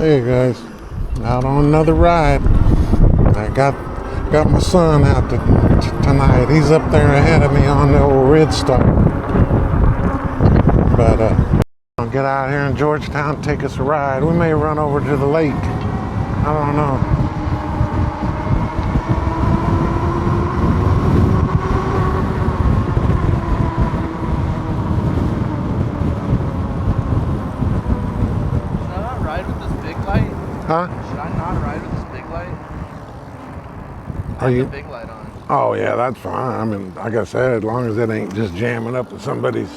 Hey guys, out on another ride. I got my son out tonight. He's up there ahead of me on the old Ridstar. But I'll get out here in Georgetown, take us a ride. We may run over to the lake. I don't know. Huh? Should I not ride with this big light? Are you? The big light on. Oh yeah, that's fine. I mean, like I said, as long as it ain't just jamming up with somebody's.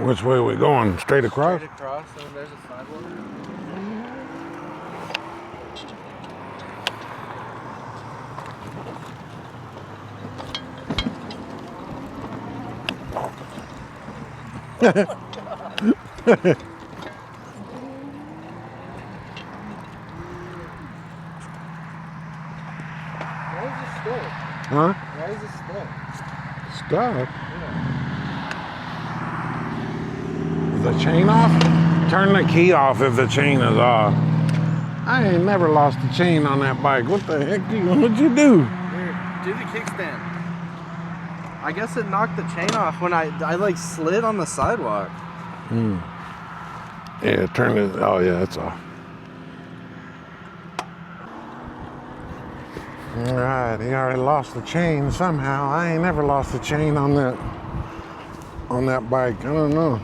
Which way are we going? Straight across? Straight across, and there's a sidewalk. Why is this stuck? Huh? Why is this stuck? Stuck? Yeah. The chain off? Turn the key off if the chain is off. I ain't never lost the chain on that bike. What the heck? What'd you do? Here, do the kickstand. I guess it knocked the chain off when I like slid on the sidewalk. Yeah, turn it. Oh yeah, it's off. All right, he already lost the chain somehow. I ain't never lost the chain on that bike. I don't know.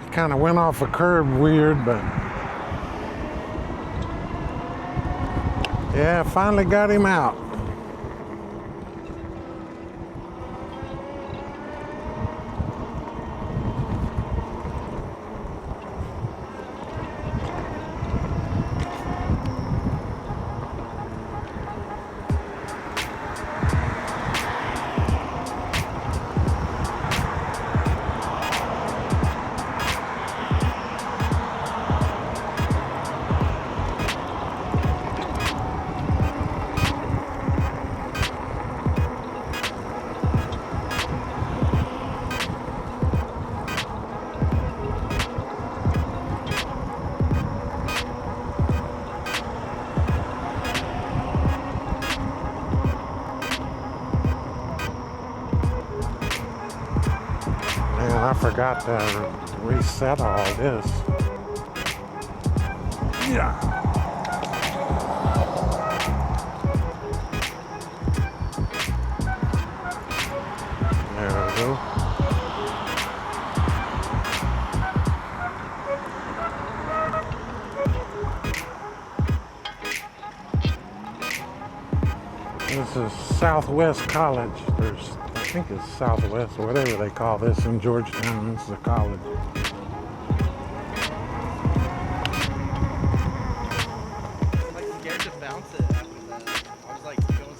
It kind of went off a curb weird, but yeah, finally got him out. Man, I forgot to reset all this. Yeah. There we go. This is Southwest College. I think it's Southwest or whatever they call this in Georgetown. This is a college. I'm like scared to bounce it after that. I was like going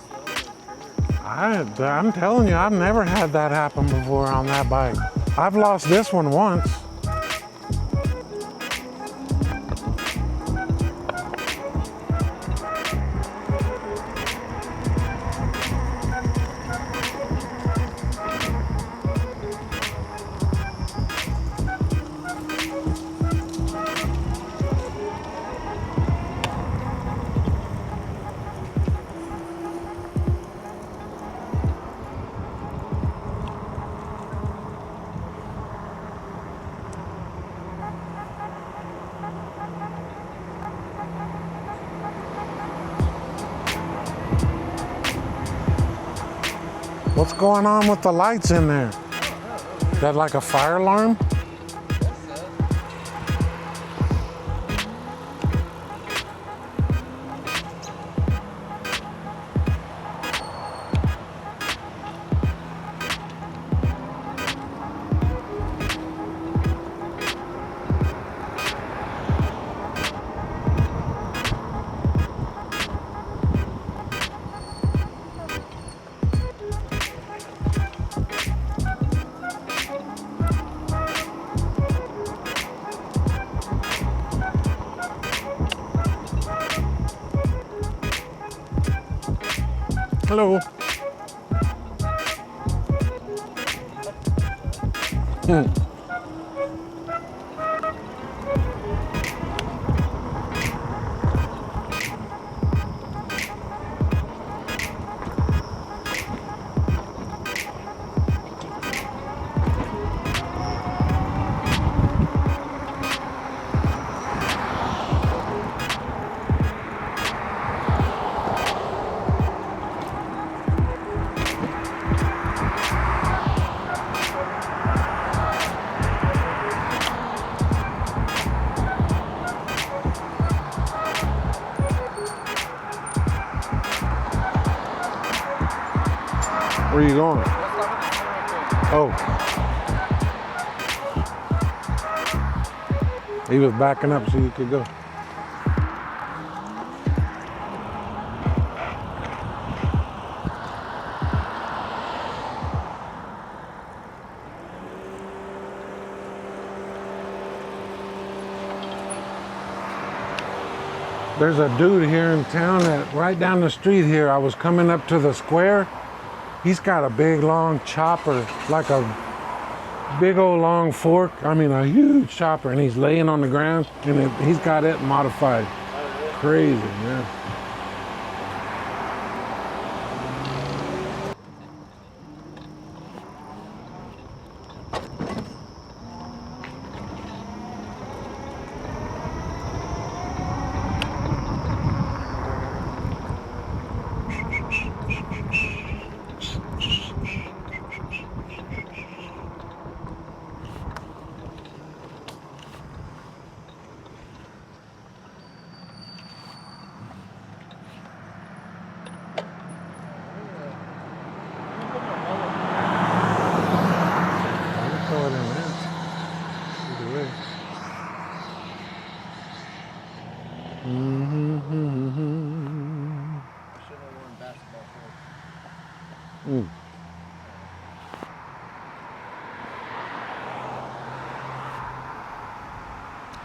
slow. I'm telling you, I've never had that happen before on that bike. I've lost this one once. What's going on with the lights in there? Is that like a fire alarm? Hello. Where are you going? Oh. He was backing up so you could go. There's a dude here in town that right down the street here. I was coming up to the square. He's got a big long chopper, like a big old long fork. I mean, a huge chopper, and he's laying on the ground, and he's got it modified. Crazy, man.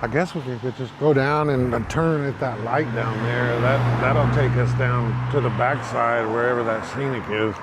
I guess we could just go down and turn at that light down there. That'll take us down to the backside, wherever that scenic is.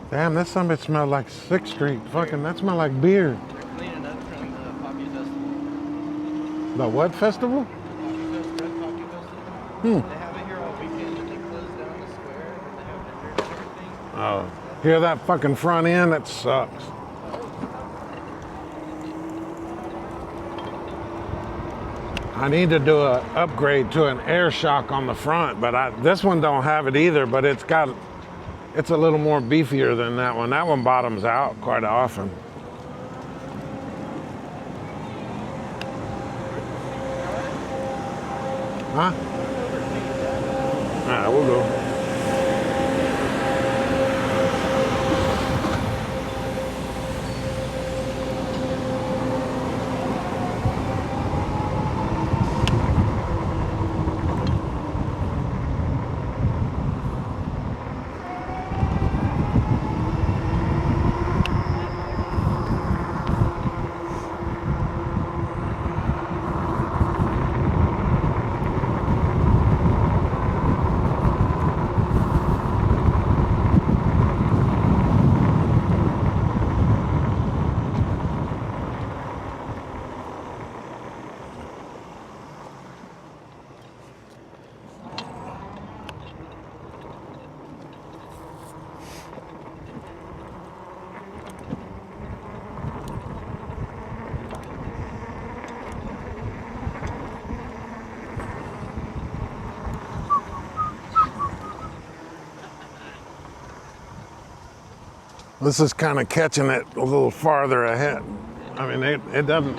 Damn, that something smelled like 6th Street. Fucking, that smelled like beer. They're cleaning up from the Poppy Festival. The what festival? Poppy Fest, Red Poppy Festival. Hmm. They have it here all weekend and they clean Oh, hear that fucking front end? That sucks. I need to do an upgrade to an air shock on the front, but this one don't have it either, but it's a little more beefier than that one. That one bottoms out quite often. Huh? All right, we'll go. This is kind of catching it a little farther ahead. I mean, it doesn't,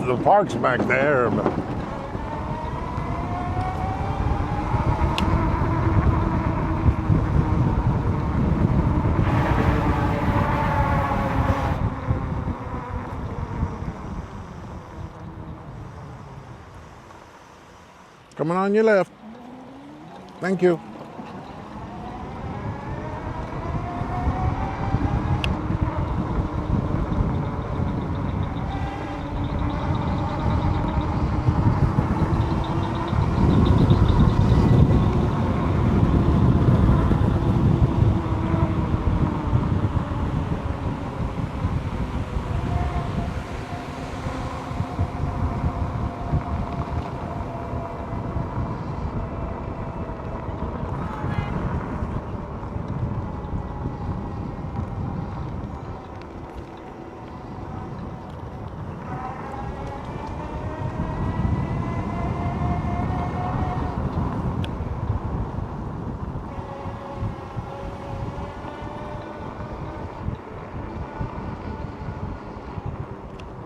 the park's back there, but. Coming on your left. Thank you.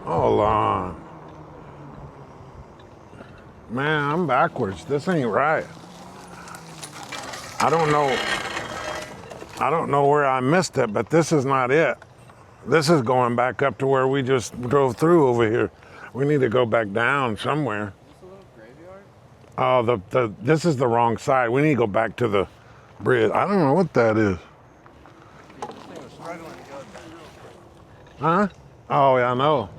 Hold on. Man, I'm backwards. This ain't right. I don't know where I missed it, but this is not it. This is going back up to where we just drove through over here. We need to go back down somewhere. Is this a little graveyard? Oh, this is the wrong side. We need to go back to the bridge. I don't know what that is. This thing was struggling to go down. Huh? Oh, yeah, I know.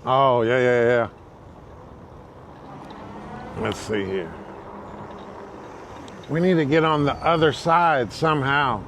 Oh, yeah. Let's see here. We need to get on the other side somehow.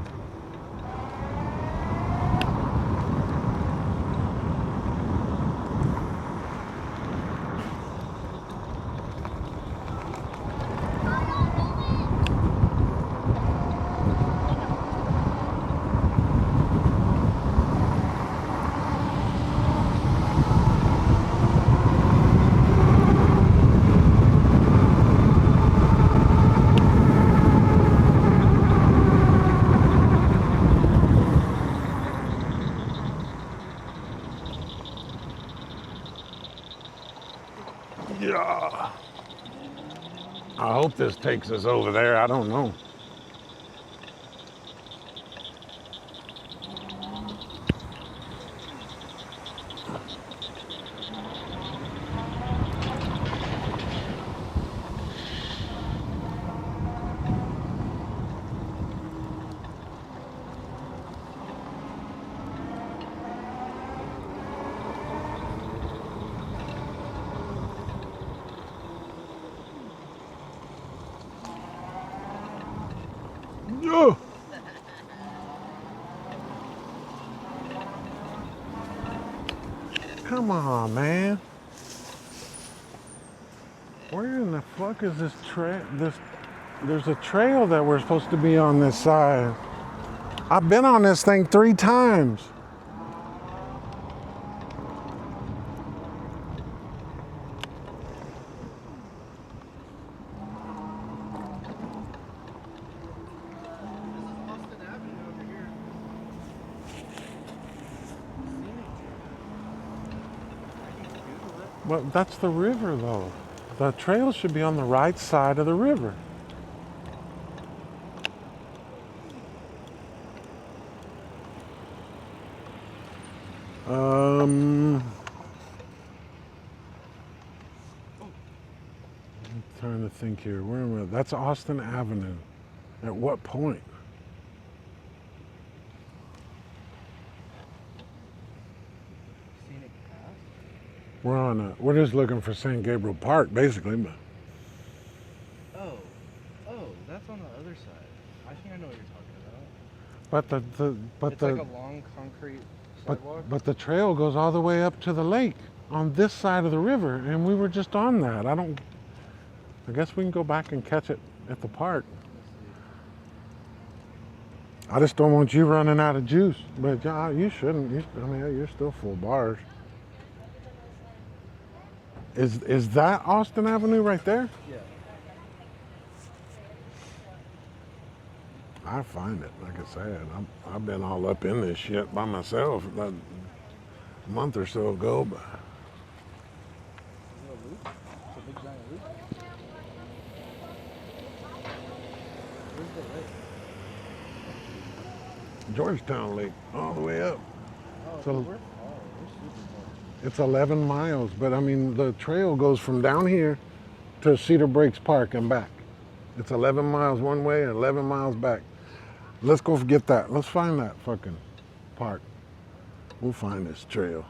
Yeah. I hope this takes us over there. I don't know. Oh. Come on, man. Where in the fuck is this There's a trail that we're supposed to be on this side. I've been on this thing 3 times. Well, that's the river, though. The trail should be on the right side of the river. I'm trying to think here. Where am I? That's Austin Avenue. At what point? We're just looking for San Gabriel Park, basically. But Oh, that's on the other side. I think I know what you're talking about. but It's like a long concrete sidewalk. but the trail goes all the way up to the lake on this side of the river, and we were just on that. I guess we can go back and catch it at the park. I just don't want you running out of juice. But yeah, you shouldn't. You're still full bars. Is that Austin Avenue right there? Yeah. I find it, like I said, I've been all up in this shit by myself a month or so ago. But Is it a loop? It's a big giant loop. Where's the lake? Georgetown Lake, all the way up. Oh, So- we're super far. It's 11 miles, but I mean, the trail goes from down here to Cedar Breaks Park and back. It's 11 miles one way and 11 miles back. Let's go get that. Let's find that fucking park. We'll find this trail.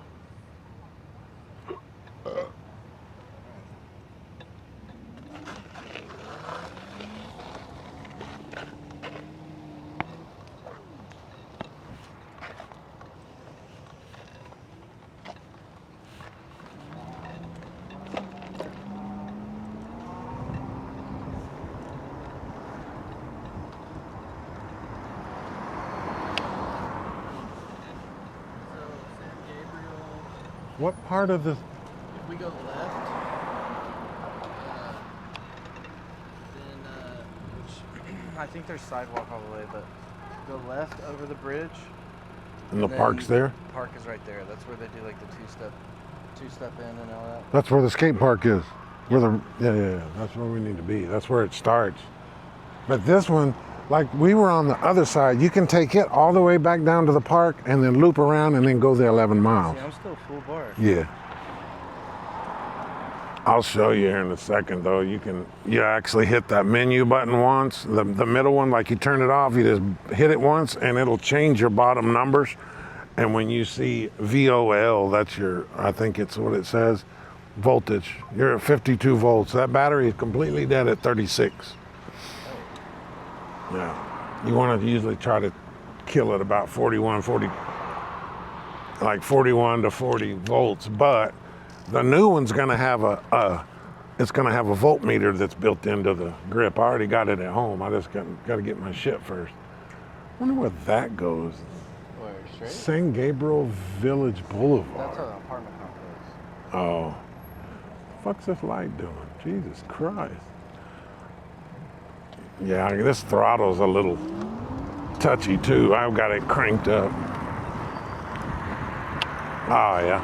What part of the... If we go left, then which I think there's sidewalk all the way, but go left over the bridge. And the then park's there? The park is right there. That's where they do like the two-step in and all that. That's where the skate park is. Yeah. That's where we need to be. That's where it starts. But this one, like we were on the other side, you can take it all the way back down to the park and then loop around and then go the 11 miles. See, I'm still full bar. Yeah. I'll show you here in a second though. You actually hit that menu button once, the middle one, like you turn it off, you just hit it once and it'll change your bottom numbers. And when you see VOL, that's I think it's what it says, voltage. You're at 52 volts. That battery is completely dead at 36. Yeah. You want to usually try to kill it about 41 to 40 volts, but the new one's going to have a voltmeter that's built into the grip. I already got it at home. I just got to get my shit first. Wonder where that goes. Where, straight? San Gabriel Village Boulevard. That's an apartment complex. Oh. Fuck's this light doing? Jesus Christ. Yeah, this throttle's a little touchy too. I've got it cranked up. Oh yeah.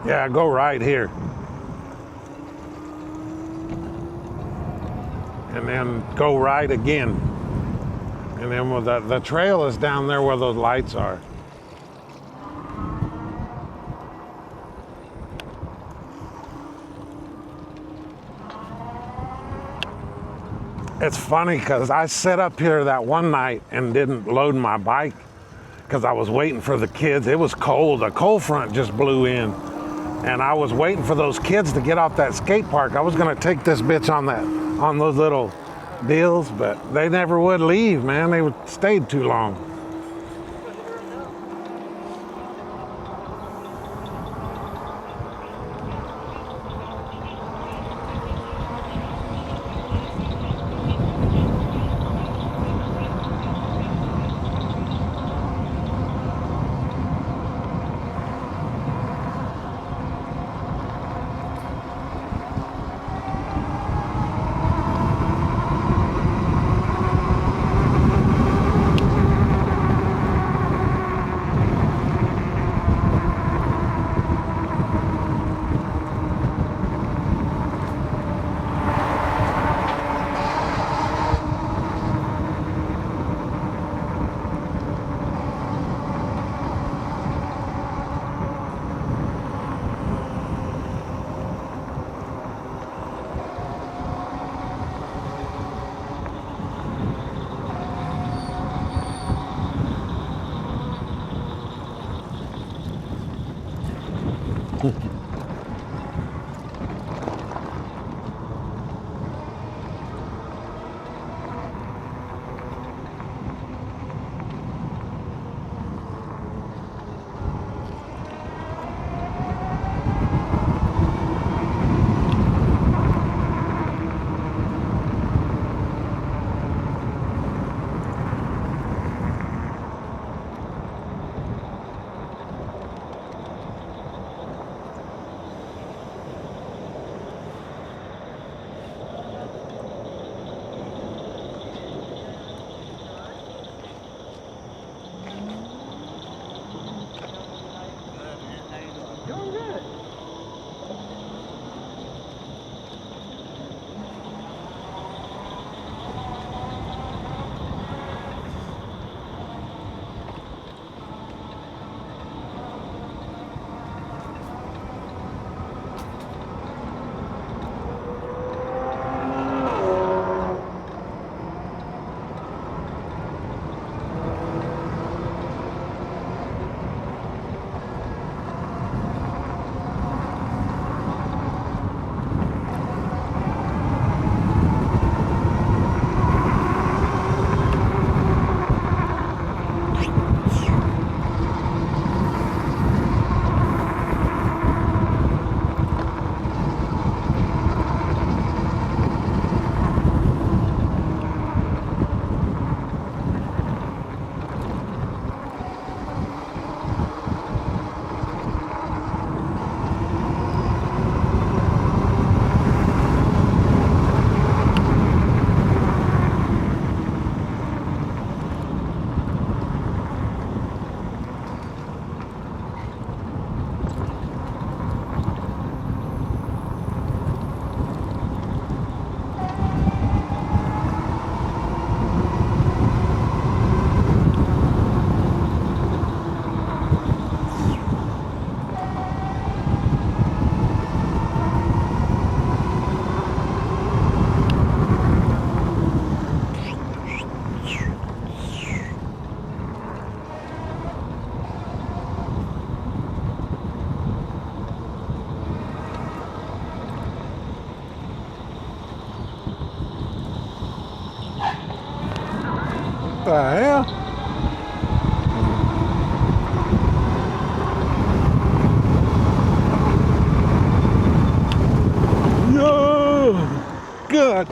Yeah, go right here. And then go right again. And then the trail is down there where those lights are. It's funny because I set up here that one night and didn't load my bike because I was waiting for the kids. It was cold. A cold front just blew in. And I was waiting for those kids to get off that skate park. I was gonna take this bitch on those little deals, but they never would leave, man. They stayed too long. Doing good. What the hell? Yo! God.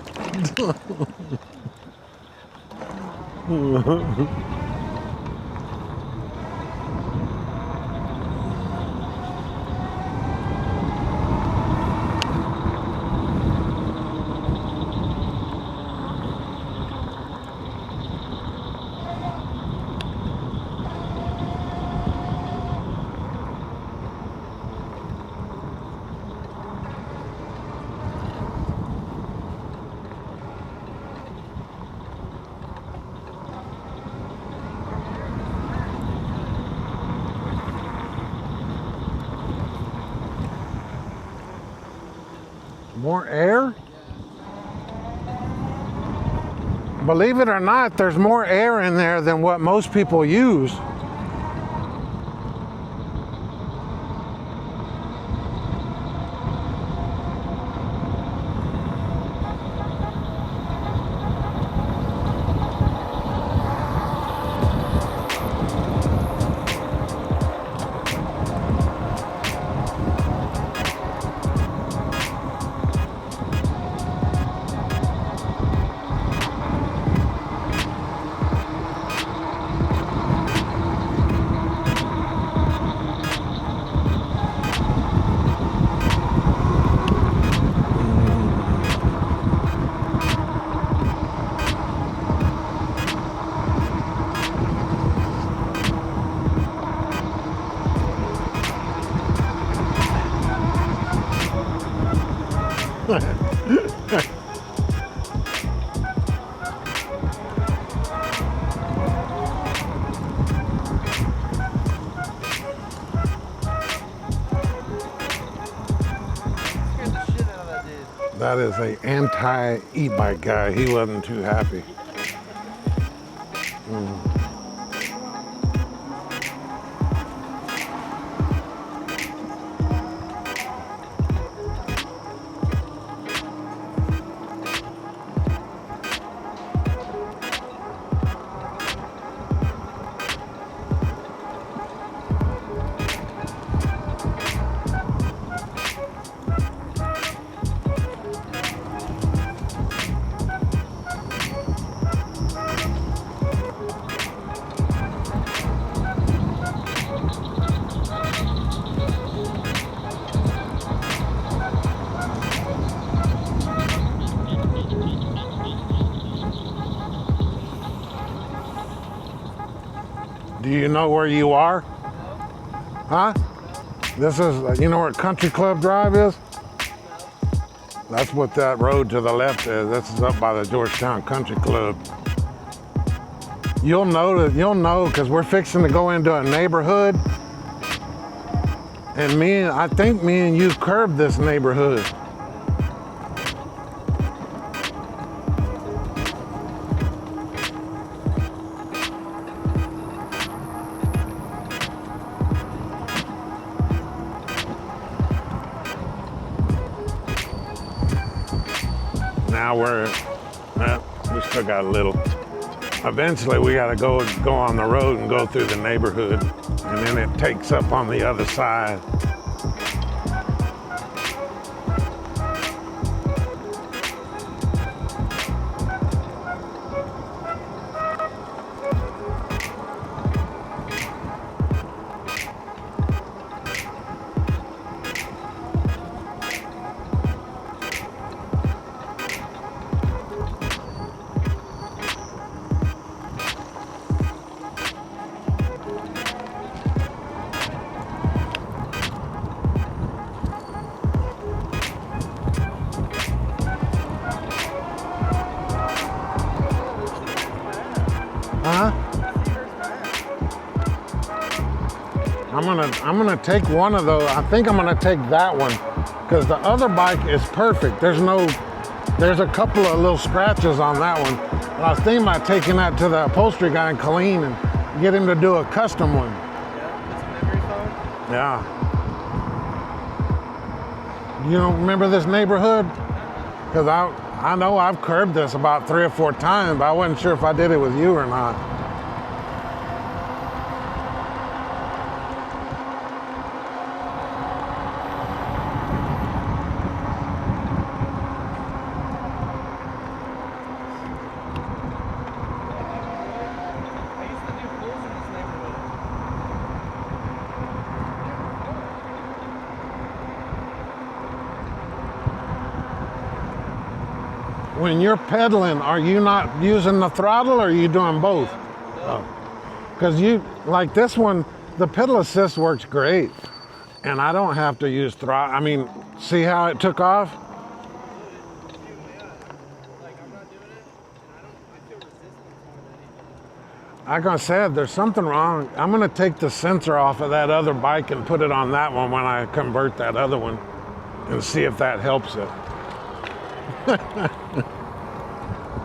More air? Believe it or not, there's more air in there than what most people use. That is a anti-e-bike guy. He wasn't too happy. Do you know where you are? Huh? This is, you know where Country Club Drive is? That's what that road to the left is. This is up by the Georgetown Country Club. You'll know because we're fixing to go into a neighborhood. And I think me and you curbed this neighborhood. Now we still got a little. Eventually we got to go on the road and go through the neighborhood, and then it takes up on the other side. Huh? I'm gonna take one of those. I think I'm gonna take that one because the other bike is perfect. There's a couple of little scratches on that one. But I was thinking about taking that to the upholstery guy in Killeen and get him to do a custom one. Yeah, it's a memory foam. Yeah. You don't remember this neighborhood? Because I know I've curbed this about 3 or 4 times, but I wasn't sure if I did it with you or not. I used to do pools in this neighborhood. When you're pedaling, are you not using the throttle or are you doing both? Because like this one, the pedal assist works great. And I don't have to use throttle. I mean, see how it took off? Like I said, there's something wrong. I'm gonna take the sensor off of that other bike and put it on that one when I convert that other one and see if that helps it.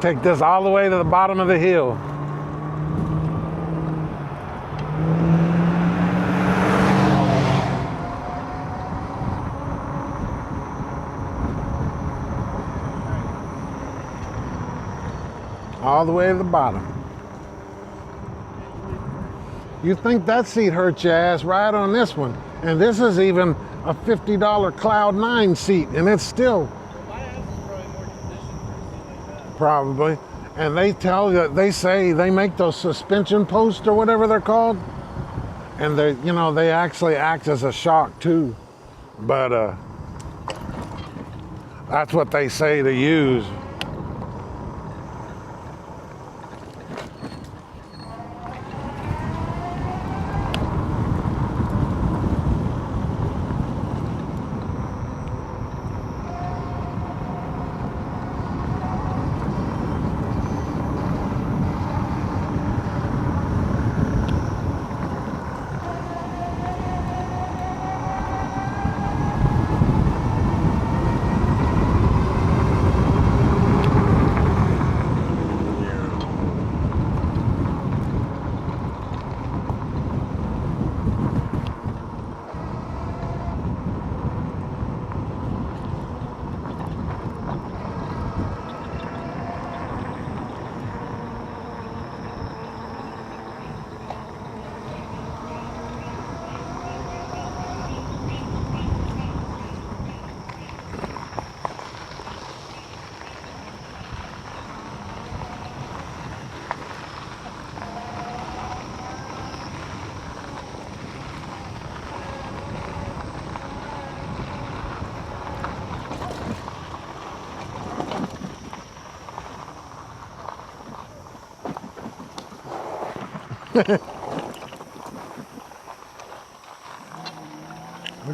Take this all the way to the bottom of the hill. All the way to the bottom. You think that seat hurt your ass right on this one. And this is even a $50 Cloud 9 seat, and it's still. My ass is probably more conditioned for a seat like that. Probably. And they tell you, they say they make those suspension posts or whatever they're called. And they, you know, they actually act as a shock too. But that's what they say to use. We're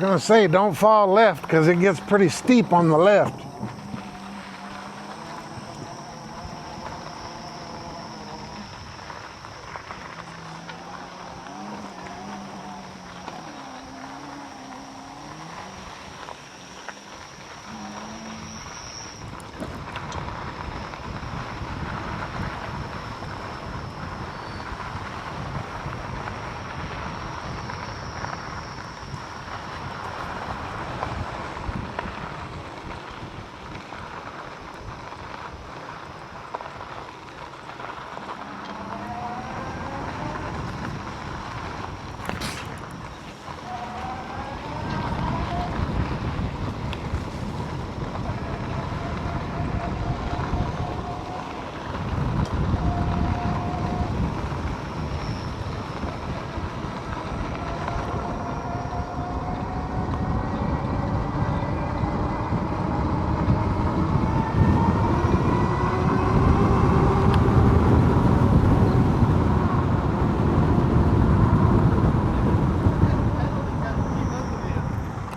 gonna say don't fall left because it gets pretty steep on the left.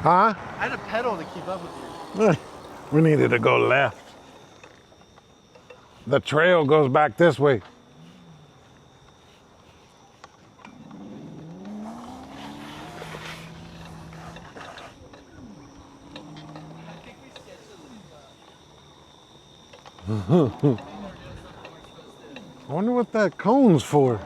Huh? I had a pedal to keep up with you. We needed to go left. The trail goes back this way. I wonder what that cone's for.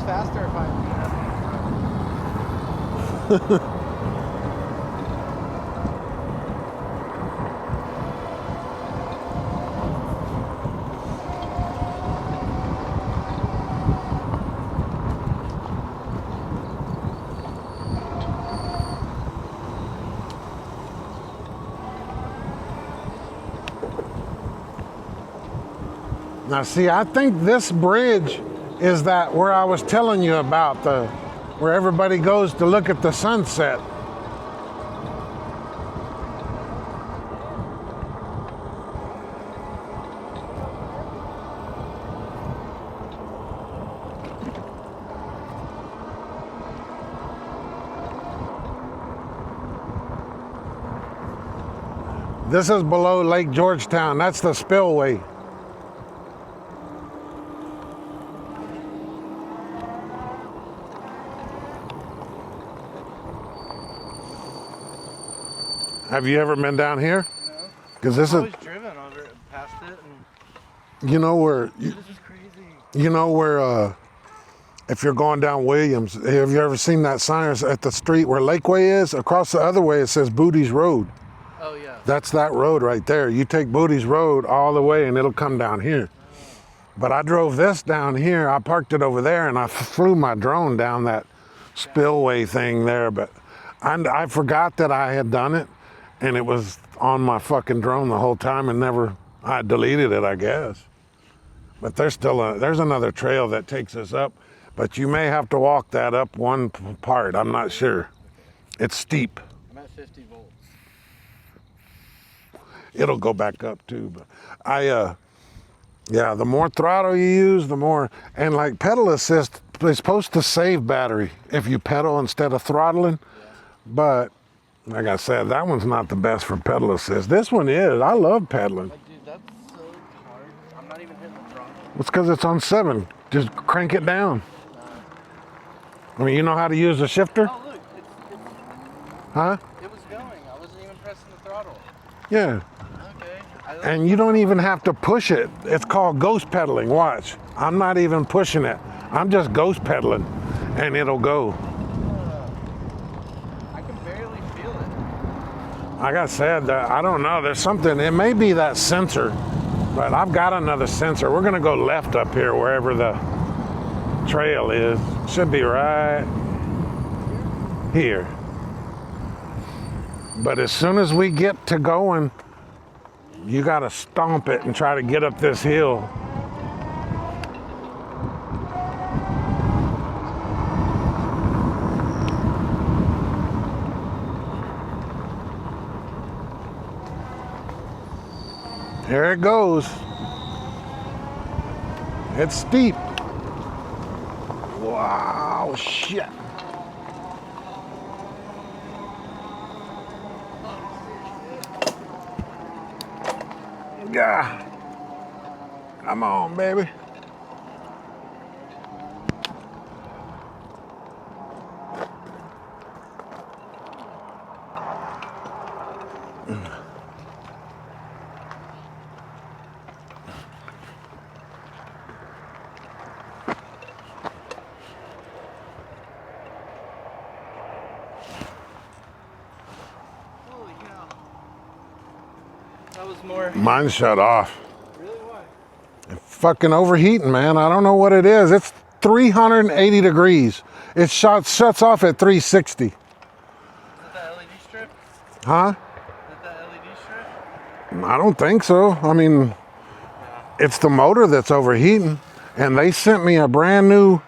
Faster if I. Now see, I think this bridge is that where I was telling you about, where everybody goes to look at the sunset. This is below Lake Georgetown. That's the spillway. Have you ever been down here? No. Because this I've is, always driven over it, past it, and you know where, this is crazy. you know where, if you're going down Williams, have you ever seen that sign at the street where Lakeway is? Across the other way, it says Booty's Road. Oh yeah. That's that road right there. You take Booty's Road all the way and it'll come down here. But I drove this down here. I parked it over there and I flew my drone down that spillway thing there. But I forgot that I had done it, and it was on my fucking drone the whole time, and I deleted it, I guess. But there's another trail that takes us up, but you may have to walk that up one part. I'm not sure. It's steep. I'm at 50 volts. It'll go back up too, but yeah, the more throttle you use, the more, and like pedal assist is supposed to save battery if you pedal instead of throttling. Yeah. But like I said, that one's not the best for pedal assist. This one is. I love pedaling. But dude, that's so hard. I'm not even hitting the throttle. It's because it's on 7. Just crank it down. I mean, you know how to use a shifter? Oh look, Huh? it was going. I wasn't even pressing the throttle. Yeah. Okay. And you don't even have to push it. It's called ghost pedaling. Watch. I'm not even pushing it. I'm just ghost pedaling, and it'll go. I can barely feel it. Like I said, I don't know. There's something. It may be that sensor, but I've got another sensor. We're gonna go left up here wherever the trail is. Should be right here. But as soon as we get to going, you gotta stomp it and try to get up this hill. Here it goes. It's steep. Wow, shit. Yeah. Come on, baby. Holy cow. That was more. Mine shut off. Really? Why? Fucking overheating, man. I don't know what it is. It's 380 degrees. It shuts off at 360. Is it that LED strip? Huh? Is it that LED strip? I don't think so. I mean, it's the motor that's overheating. And they sent me a brand new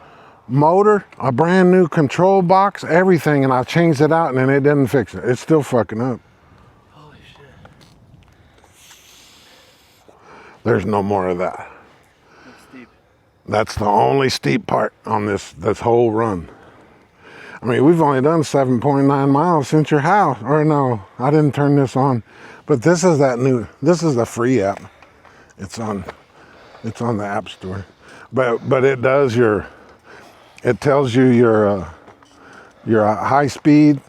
motor, a brand new control box, everything, and I changed it out and it didn't fix it. It's still fucking up. Holy shit. There's no more of that. That's steep. That's the only steep part on this whole run. I mean, we've only done 7.9 miles since your house. Or no, I didn't turn this on. But this is this is the free app. It's on the App Store. But it tells you your high speed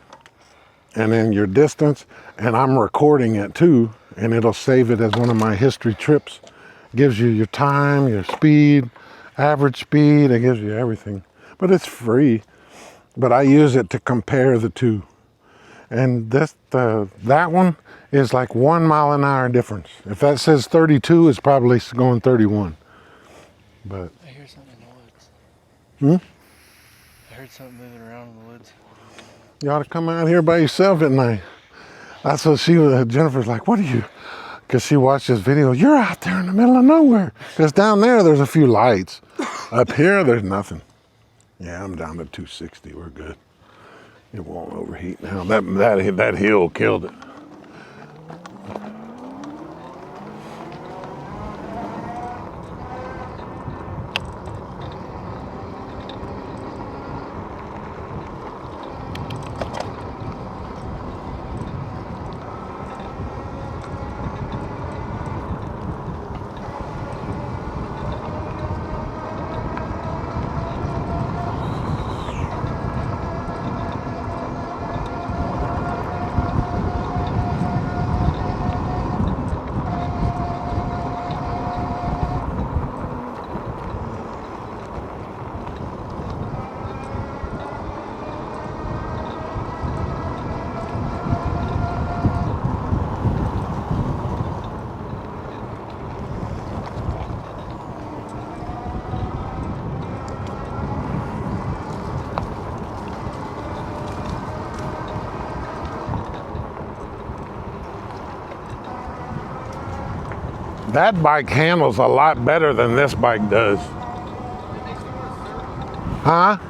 and then your distance, and I'm recording it too, and it'll save it as one of my history trips. Gives you your time, your speed, average speed, it gives you everything. But it's free. But I use it to compare the two. And that one is like 1 mile an hour difference. If that says 32, it's probably going 31. But I hear something in the woods. I heard something moving around in the woods. You ought to come out here by yourself at night. That's what Jennifer's like, what are you? Because she watched this video. You're out there in the middle of nowhere. Because down there's a few lights. Up here, there's nothing. Yeah, I'm down to 260. We're good. It won't overheat now. That hill killed it. That bike handles a lot better than this bike does. It makes me want to surf. Huh? It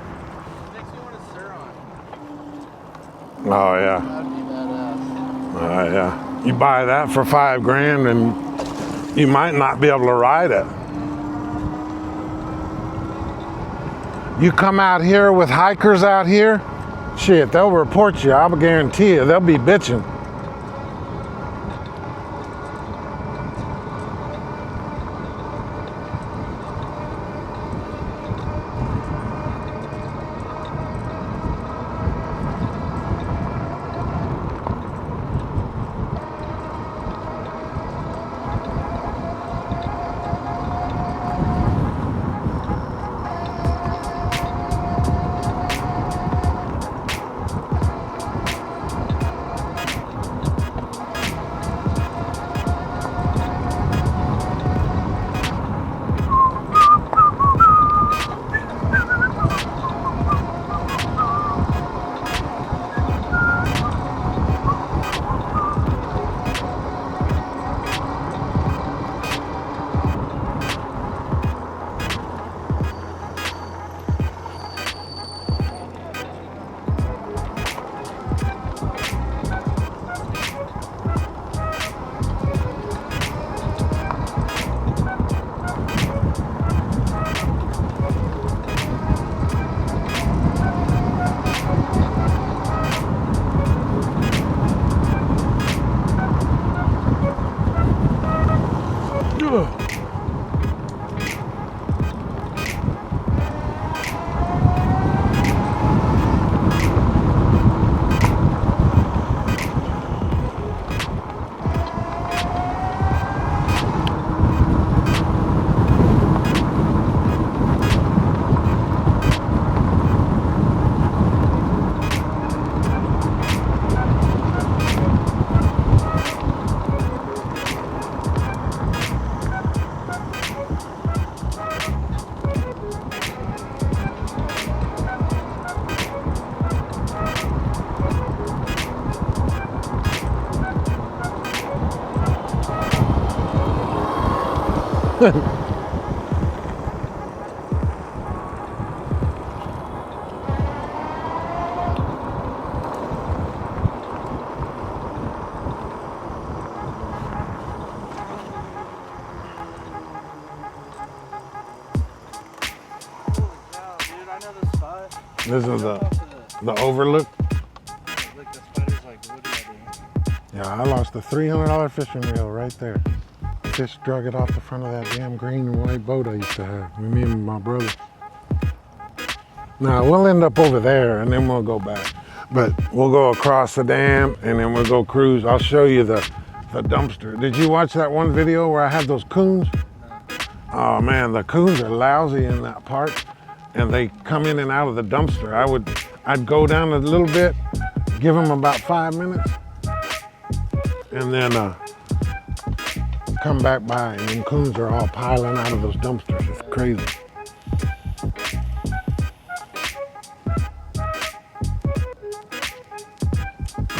makes me want to surf on. Oh, yeah. That'd be badass. Oh, yeah. You buy that for $5,000 and you might not be able to ride it. You come out here with hikers out here, shit, they'll report you. I'll guarantee you, they'll be bitching. This is the overlook. Look, the spider's like woody out there. Yeah, I lost a $300 fishing reel right there. Fish drug it off the front of that damn green and white boat I used to have. Me and my brother. Now we'll end up over there and then we'll go back. But we'll go across the dam and then we'll go cruise. I'll show you the dumpster. Did you watch that one video where I had those coons? Oh man, the coons are lousy in that part and they come in and out of the dumpster. I'd go down a little bit, give them about 5 minutes, and then come back by, and then coons are all piling out of those dumpsters. It's crazy.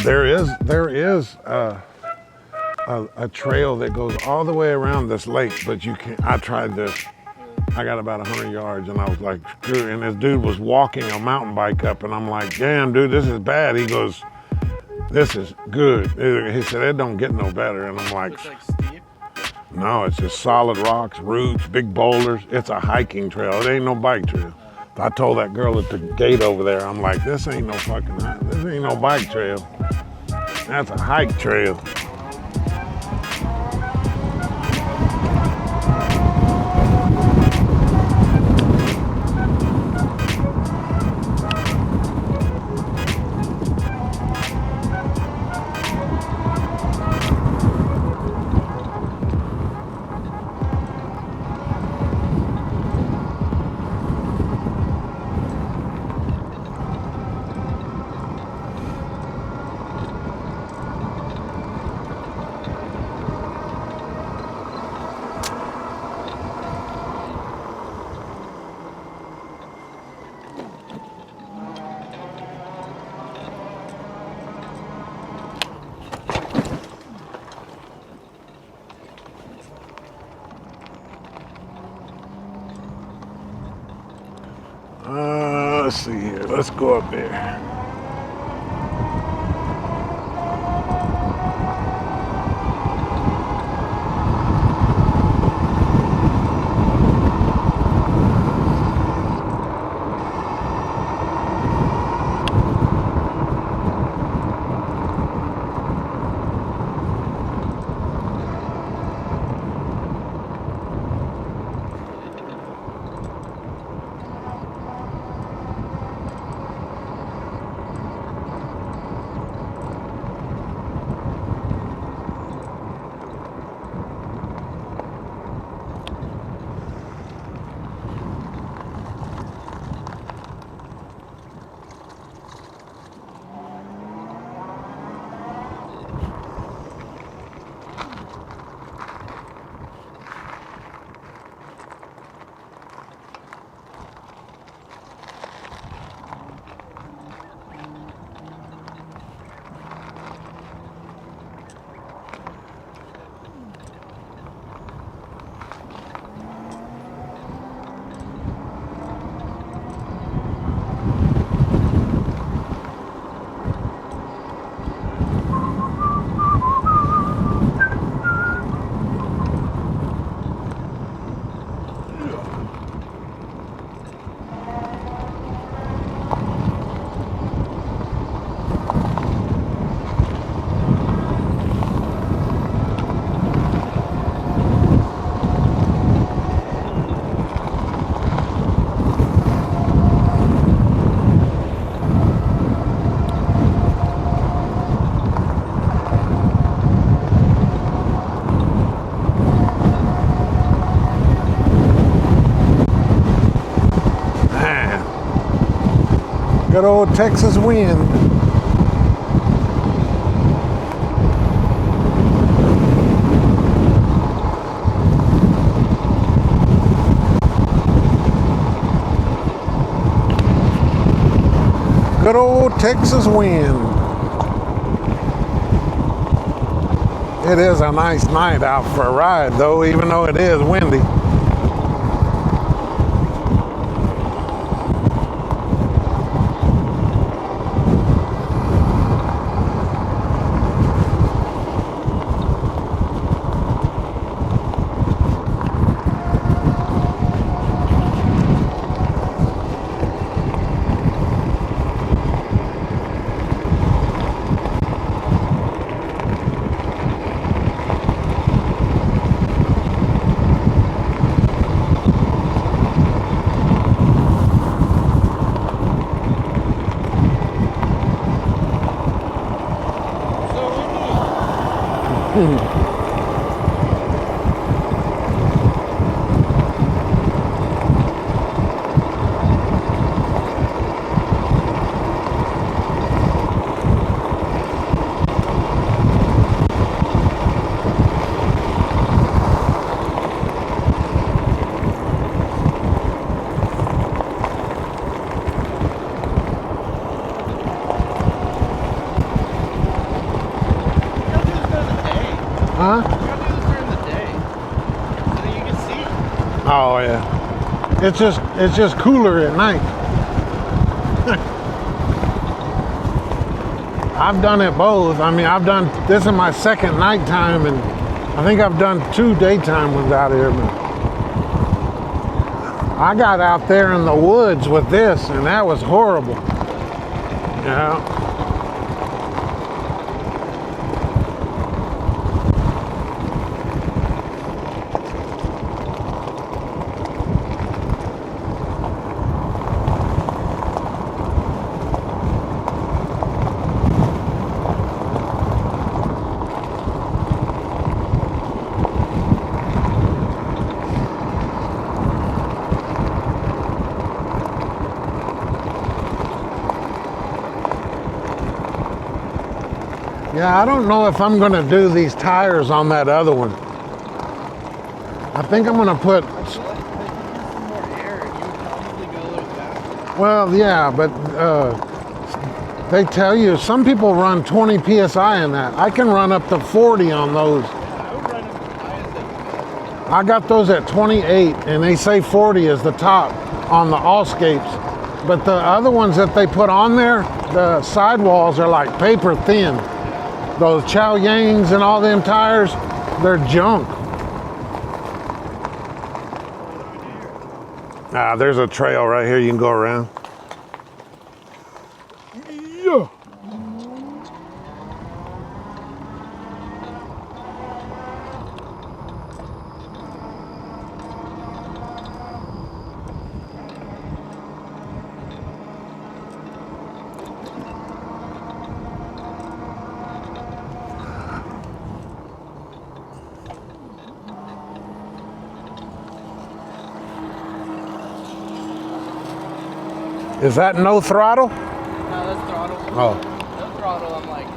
There is a trail that goes all the way around this lake, but you can't. I tried this. I got about 100 yards and I was like, screw. And this dude was walking a mountain bike up, and I'm like, damn, dude, this is bad. He goes, this is good. He said, it don't get no better. And I'm like, It's like steep. no, it's just solid rocks, roots, big boulders. It's a hiking trail. It ain't no bike trail. I told that girl at the gate over there, I'm like, this ain't no bike trail. That's a hike trail. Let's see here. Let's go up there. Good old Texas wind. Good old Texas wind. It is a nice night out for a ride though, even though it is windy. Huh? You gotta do this during the day, so that you can see. Oh yeah. It's just cooler at night. I've done it both. I mean, this is my second nighttime, and I think I've done 2 daytime ones out here. But I got out there in the woods with this, and that was horrible. Yeah. Yeah, I don't know if I'm going to do these tires on that other one. I think I'm going to put... I feel like if you use some more air, you would probably go a little faster. Well, yeah, but they tell you, some people run 20 PSI in that. I can run up to 40 on those. Yeah, I would run as high as they could. I got those at 28, and they say 40 is the top on the Allscapes. But the other ones that they put on there, the sidewalls are like paper thin. Those Chow Yangs and all them tires, they're junk. Ah, there's a trail right here you can go around. Yeah. Is that no throttle? No, that's throttle. Oh. No throttle, I'm like...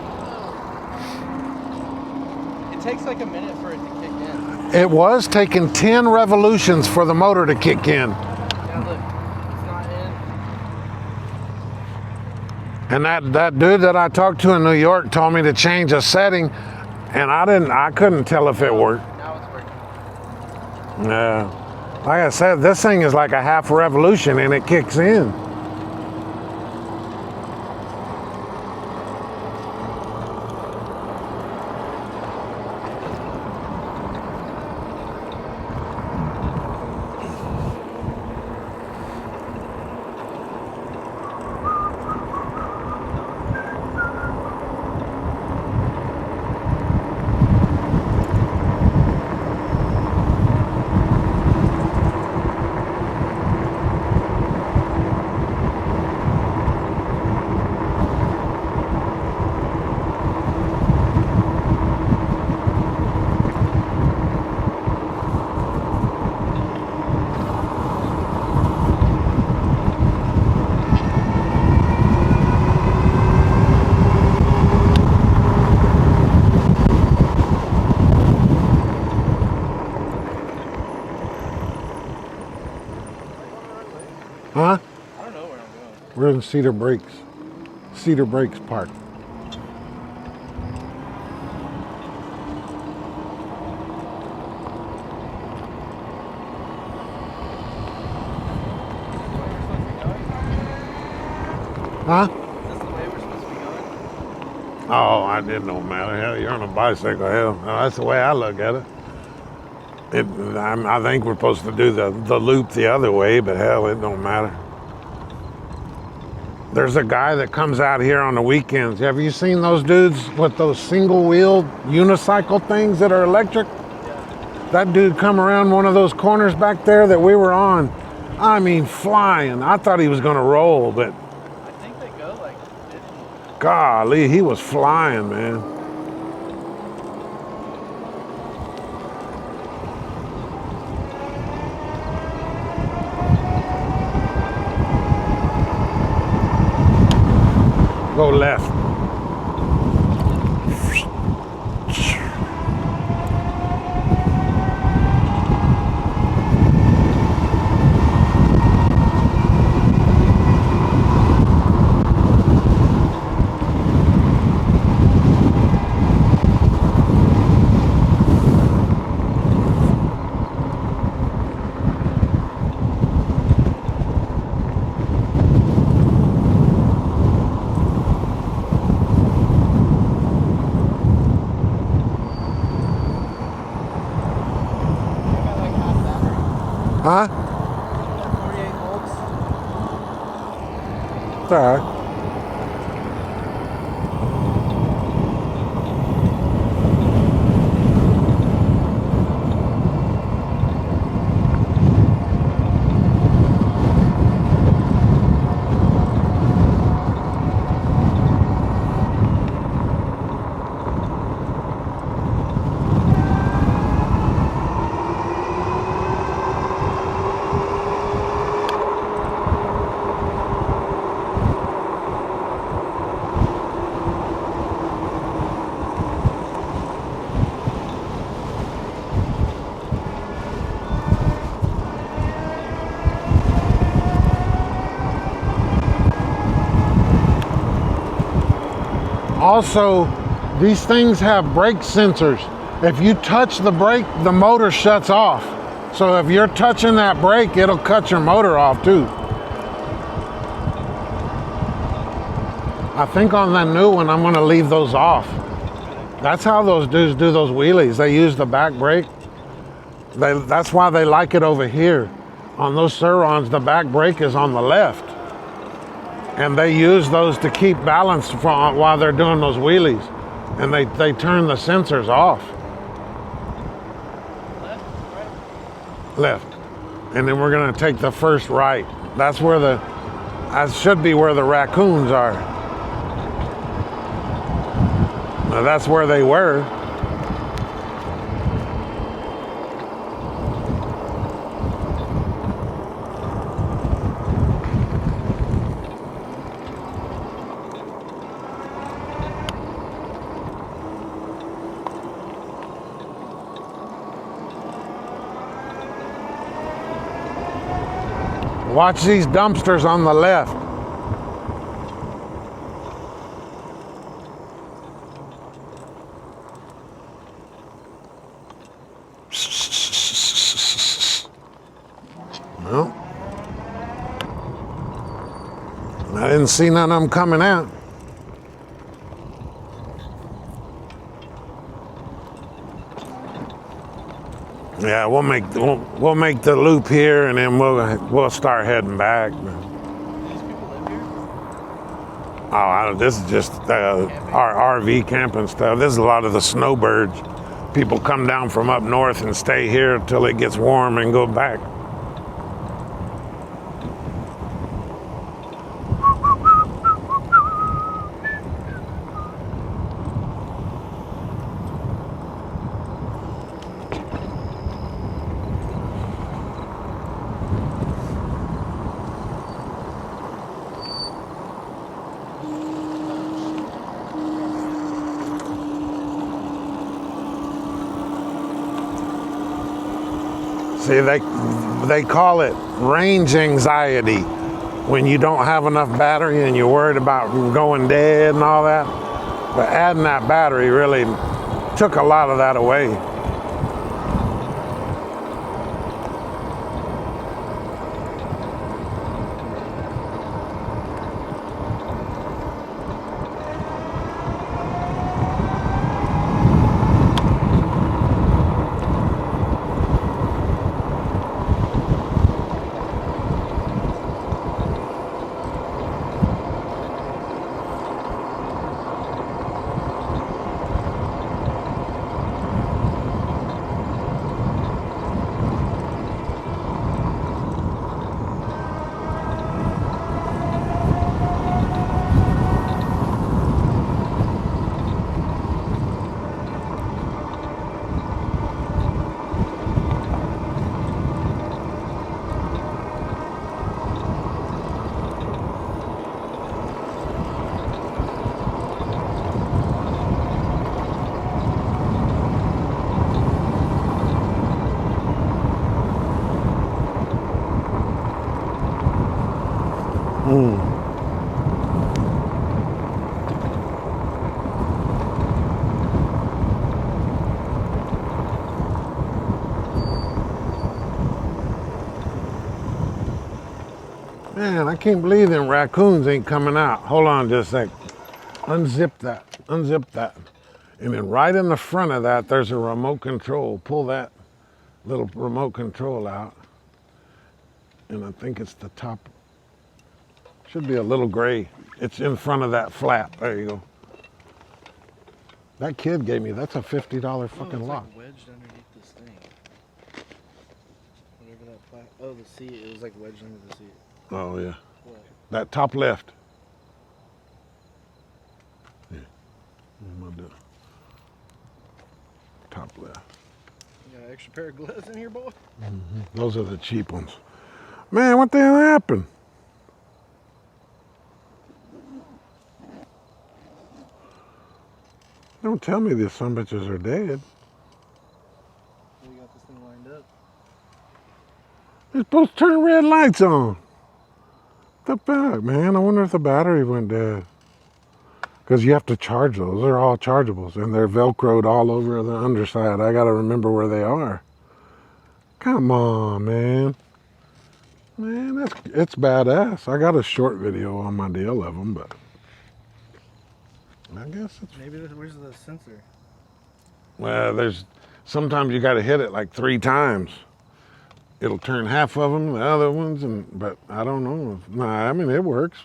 It takes like a minute for it to kick in. It was taking 10 revolutions for the motor to kick in. Yeah, look. It's not in. And that dude that I talked to in New York told me to change a setting, and I couldn't tell if it worked. Now it's working. Yeah. Like I said, this thing is like a half revolution and it kicks in. Huh? I don't know where I'm going. We're in Cedar Breaks Park. Huh? Is this the way we're supposed to be going? Oh, it don't matter. Hell, you're on a bicycle. Hell, that's the way I look at it. I think we're supposed to do the loop the other way, but hell, it don't matter. There's a guy that comes out here on the weekends. Have you seen those dudes with those single-wheeled unicycle things that are electric? Yeah. That dude come around one of those corners back there that we were on. I mean, flying. I thought he was going to roll, but I think they go like 50. golly, he was flying, man. Go left. Huh? 48 volts. It's all right. Also, these things have brake sensors. If you touch the brake, the motor shuts off. So if you're touching that brake, it'll cut your motor off too. I think on that new one, I'm gonna leave those off. That's how those dudes do those wheelies. They use the back brake. That's why they like it over here. On those Surons, the back brake is on the left. And they use those to keep balance while they're doing those wheelies. And they turn the sensors off. Left, right? Left. And then we're gonna take the first right. That's where that should be where the raccoons are. Now that's where they were. Watch these dumpsters on the left. Well, I didn't see none of them coming out. Yeah, we'll make the loop here, and then we'll start heading back. Do these people live here? This is just our RV camping stuff. This is a lot of the snowbirds. People come down from up north and stay here till it gets warm and go back. See, they call it range anxiety when you don't have enough battery and you're worried about going dead and all that. But adding that battery really took a lot of that away. Man, I can't believe them raccoons ain't coming out. Hold on just a sec. Unzip that. Unzip that. And then right in the front of that, there's a remote control. Pull that little remote control out. and I think it's the top. Should be a little gray. It's in front of that flap. There you go. That kid gave me, that's a $50 fucking it's lock. like wedged underneath this thing. Whatever that plat. Oh, the seat. It was like wedged under the seat. Oh, yeah. What? That top left. Yeah. I'm gonna do top left. You got an extra pair of gloves in here, boy? Mm-hmm. Those are the cheap ones. Man, what the hell happened? Don't tell me these son bitches are dead. We got this thing lined up. They're supposed to turn red lights on. The fuck, man? I wonder if the battery went dead. Because you have to charge those. They're all chargeables. And they're Velcroed all over the underside. I got to remember where they are. Come on, man. Man, it's badass. I got a short video on my deal of them, but I guess it's... Maybe where's the sensor? Well, sometimes you got to hit it like 3 times. It'll turn half of them, the other ones, but I don't know. Nah, I mean, it works.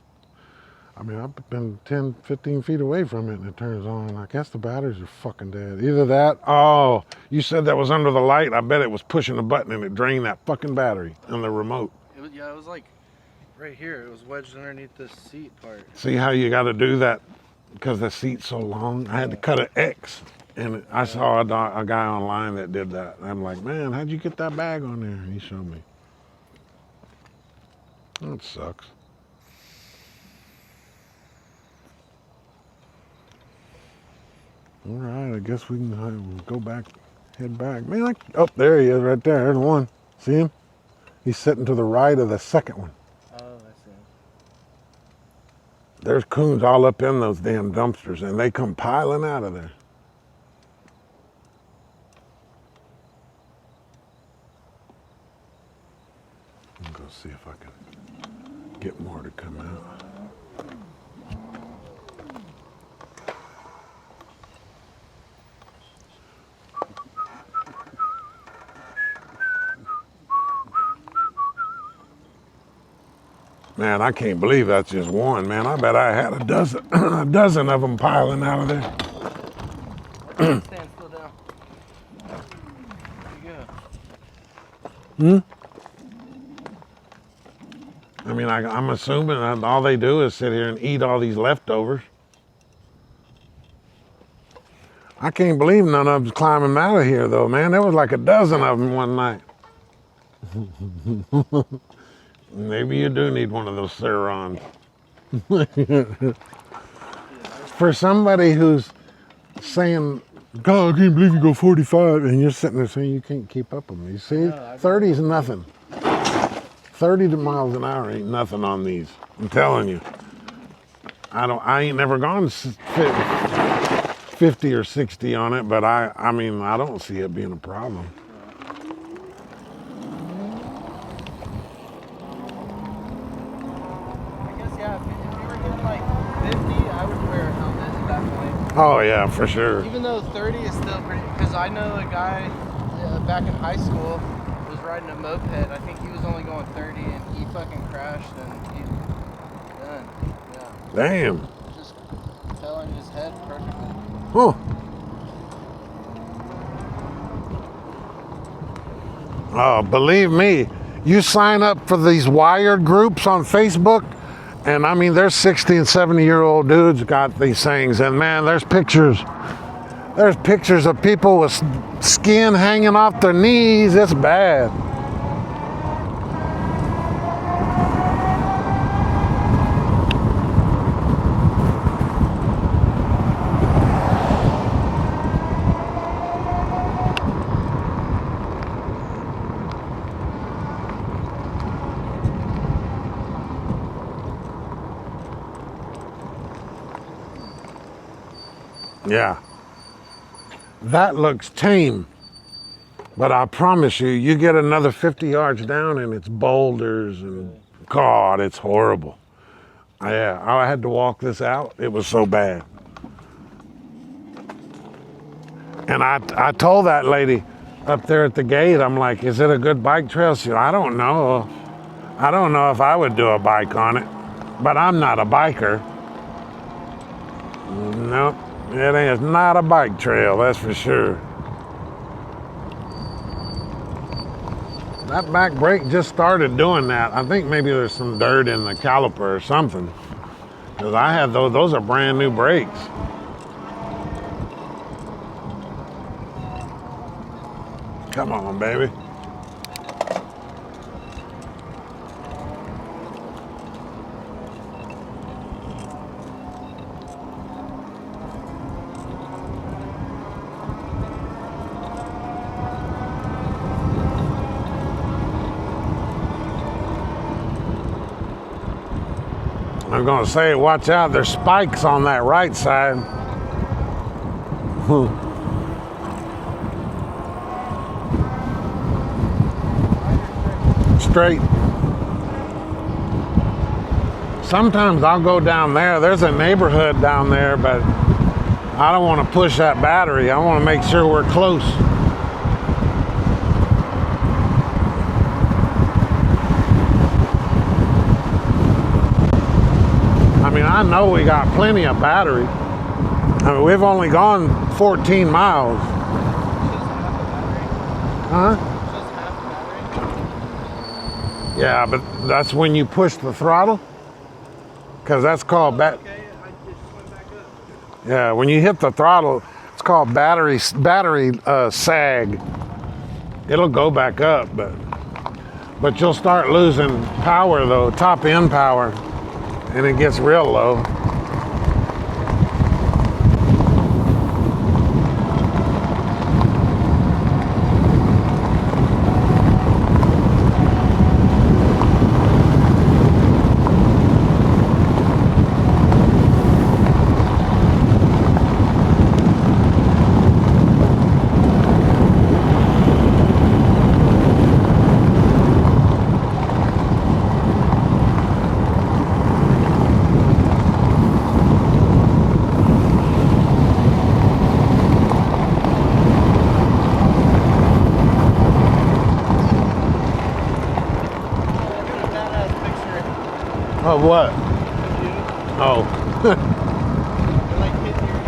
I mean, I've been 10, 15 feet away from it and it turns on. I guess the batteries are fucking dead. Either that, oh, you said that was under the light. I bet it was pushing a button and it drained that fucking battery on the remote. It was like right here. It was wedged underneath this seat part. See how you got to do that because the seat's so long? I had to cut an X. And I saw a guy online that did that. And I'm like, man, how'd you get that bag on there? And he showed me. That sucks. All right, I guess we can go back, head back. Man, oh, there he is right there. There's one. See him? He's sitting to the right of the second one. Oh, I see. There's coons all up in those damn dumpsters, and they come piling out of there. I'll go see if I can get more to come out. Man, I can't believe that's just one, man. I bet I had a dozen, a dozen of them piling out of there. Stand still down. There you go. I mean, I'm assuming that all they do is sit here and eat all these leftovers. I can't believe none of them's climbing out of here, though, man. There was like a dozen of them one night. Maybe you do need one of those Cerons. For somebody who's saying, God, I can't believe you go 45, and you're sitting there saying you can't keep up with me. You see, No, 30 is nothing. 30 miles an hour ain't nothing on these. I'm telling you. I ain't never gone 50 or 60 on it, but I mean, I don't see it being a problem. Yeah, if you were getting like 50, I would wear a helmet at that point. Oh yeah, for sure. Even though 30 is still pretty, because I know a guy back in high school was riding a moped. I think he was only going 30 and he fucking crashed and he's done. Yeah. Damn. Just fell on his head perfectly. Huh. Oh, believe me, you sign up for these wired groups on Facebook, and I mean, there's 60 and 70-year-old dudes got these things, and man, there's pictures. There's pictures of people with skin hanging off their knees. It's bad. Yeah. That looks tame. But I promise you, you get another 50 yards down and it's boulders and God, it's horrible. Yeah, I had to walk this out. It was so bad. And I told that lady up there at the gate, I'm like, is it a good bike trail? She said, I don't know. I don't know if I would do a bike on it, but I'm not a biker. Nope, it is not a bike trail, that's for sure. That back brake just started doing that. I think maybe there's some dirt in the caliper or something. Because I had those are brand new brakes. Come on, baby. I'm gonna say, watch out, there's spikes on that right side. Straight. Sometimes I'll go down there. There's a neighborhood down there, but I don't want to push that battery. I want to make sure we're close. I mean, I know we got plenty of battery. I mean, we've only gone 14 miles. Huh? Yeah, but that's when you push the throttle. Because that's called yeah, when you hit the throttle, it's called battery sag. It'll go back up, but you'll start losing power though, top end power. And it gets real low. Of what? Oh. Like hitting your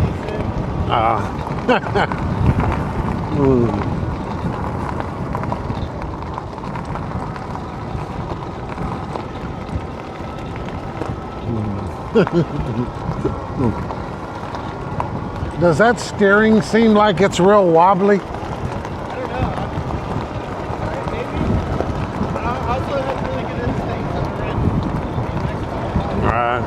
Does that steering seem like it's real wobbly? I don't know. Maybe. But I also have really good instincts. I'm ready. All right.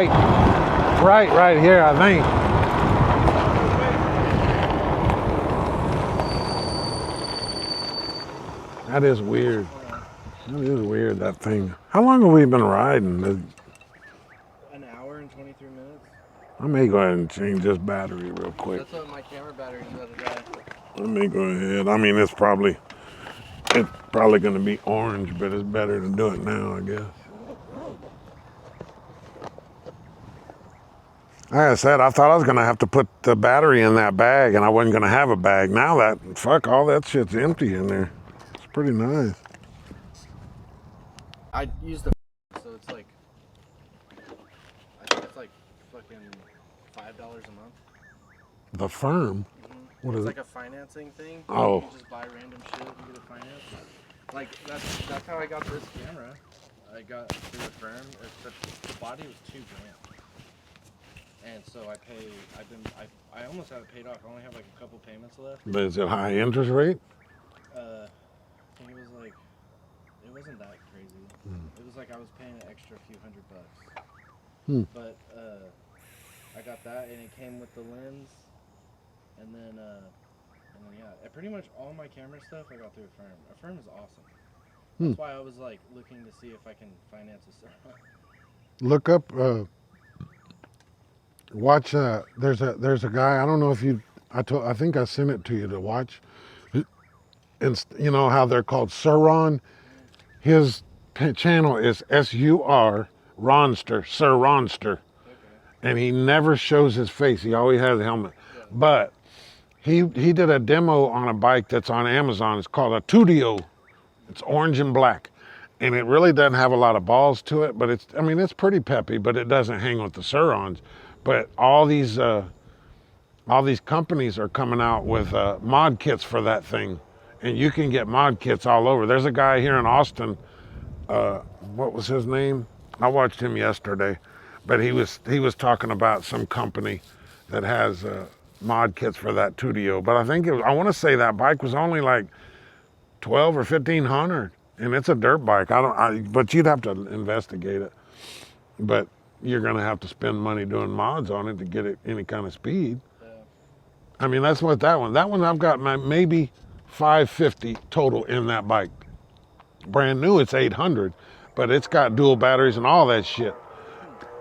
right here, I think. That is weird. That is weird, that thing. How long have we been riding? An hour and 23 minutes. I may go ahead and change this battery real quick. That's what my camera battery is the other day. Let me go ahead. I mean, it's probably going to be orange, but it's better to do it now, I guess. Like I said, I thought I was going to have to put the battery in that bag, and I wasn't going to have a bag. Now all that shit's empty in there. It's pretty nice. I use the so it's like, I think it's like fucking $5 a month. The firm? What is It's it? like a financing thing. Oh. You just buy random shit and get it financed. Like that's how I got this camera. I got through a firm. The body was $2,000. And so I almost have it paid off. I only have like a couple payments left. But is it high interest rate? I think it was like, it wasn't that crazy. It was like I was paying an extra few $100. But I got that, and it came with the lens, and then yeah, pretty much all my camera stuff I got through a firm. A firm is awesome. That's why I was like looking to see if I can finance a Sarah. Look up. Watch. There's a guy. I don't know if you. I think I sent it to you to watch. And you know how they're called Suron. His channel is SUR Ronster, Sir Ronster. Okay. And he never shows his face. He always has a helmet. Yeah. But he did a demo on a bike that's on Amazon. It's called a Tudio. It's orange and black. And it really doesn't have a lot of balls to it, but it's pretty peppy, but it doesn't hang with the Surons. But all these companies are coming out with mod kits for that thing. And you can get mod kits all over. There's a guy here in Austin, what was his name? I watched him yesterday, but he was talking about some company that has mod kits for that Tudio. But I want to say that bike was only like 12 or 1500, and it's a dirt bike. But you'd have to investigate it. But you're gonna have to spend money doing mods on it to get it any kind of speed. Yeah. I mean, that's what that one I've got maybe 550 total in that bike. Brand new, it's 800, but it's got dual batteries and all that shit.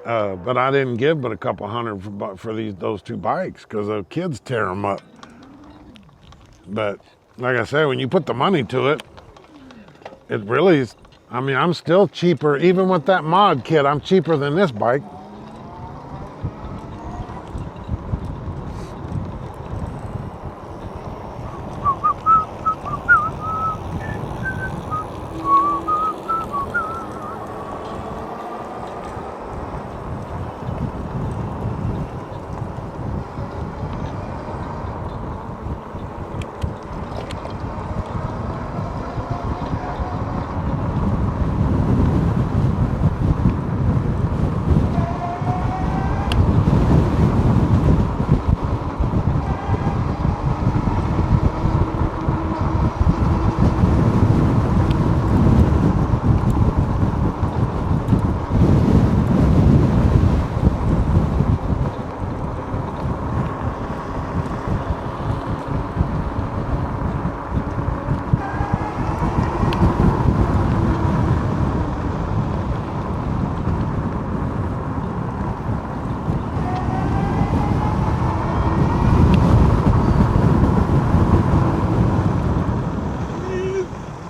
But I didn't give but a couple hundred for those two bikes because the kids tear them up. But like I said, when you put the money to it, it really is. I mean, I'm still cheaper, even with that mod kit, I'm cheaper than this bike.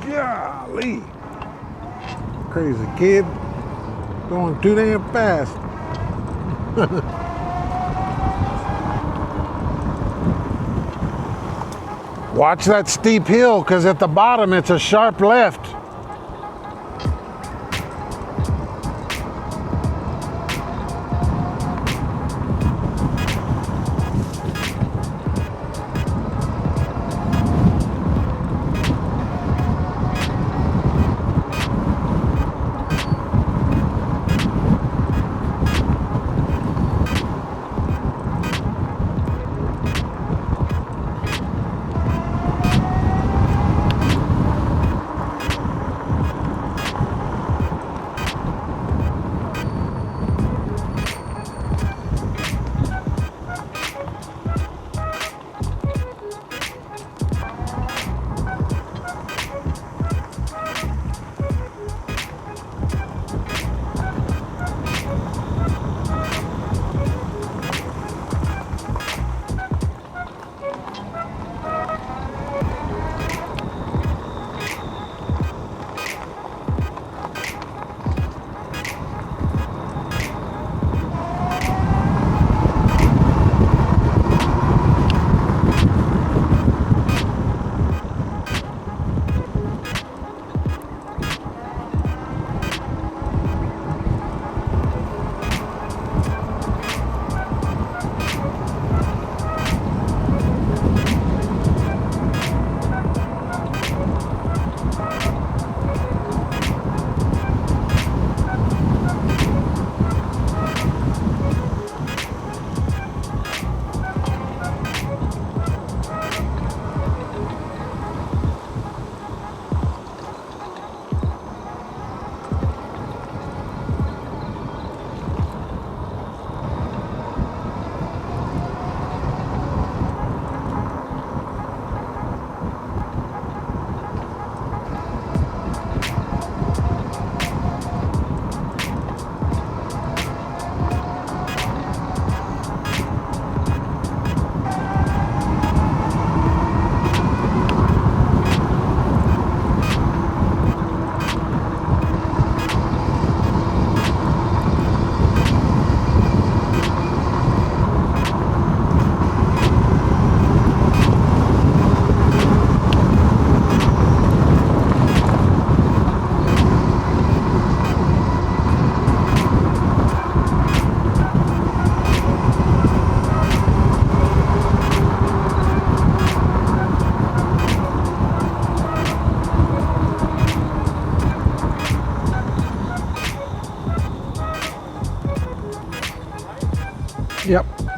Golly. Crazy kid. Going too damn fast. Watch that steep hill, because at the bottom it's a sharp left.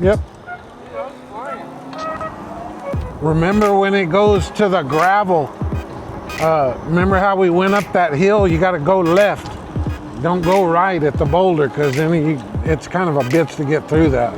Yep. Remember when it goes to the gravel? Remember how we went up that hill? You got to go left. Don't go right at the boulder, because then it's kind of a bitch to get through that.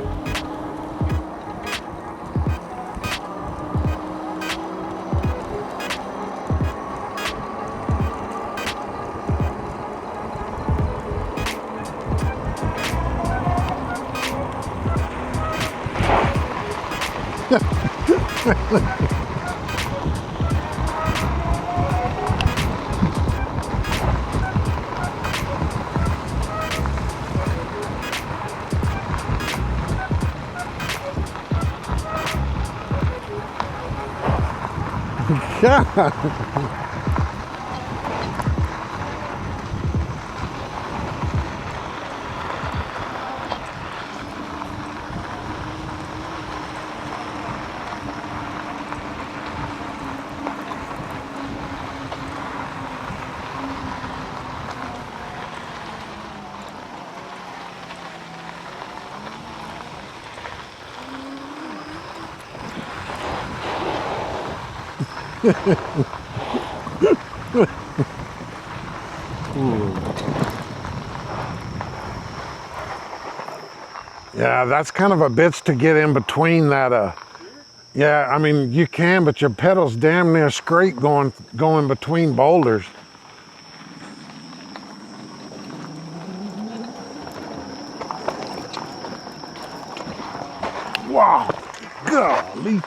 Yeah. Yeah, that's kind of a bitch to get in between that. Yeah, I mean, you can, but your pedal's damn near straight going between boulders. Wow, golly.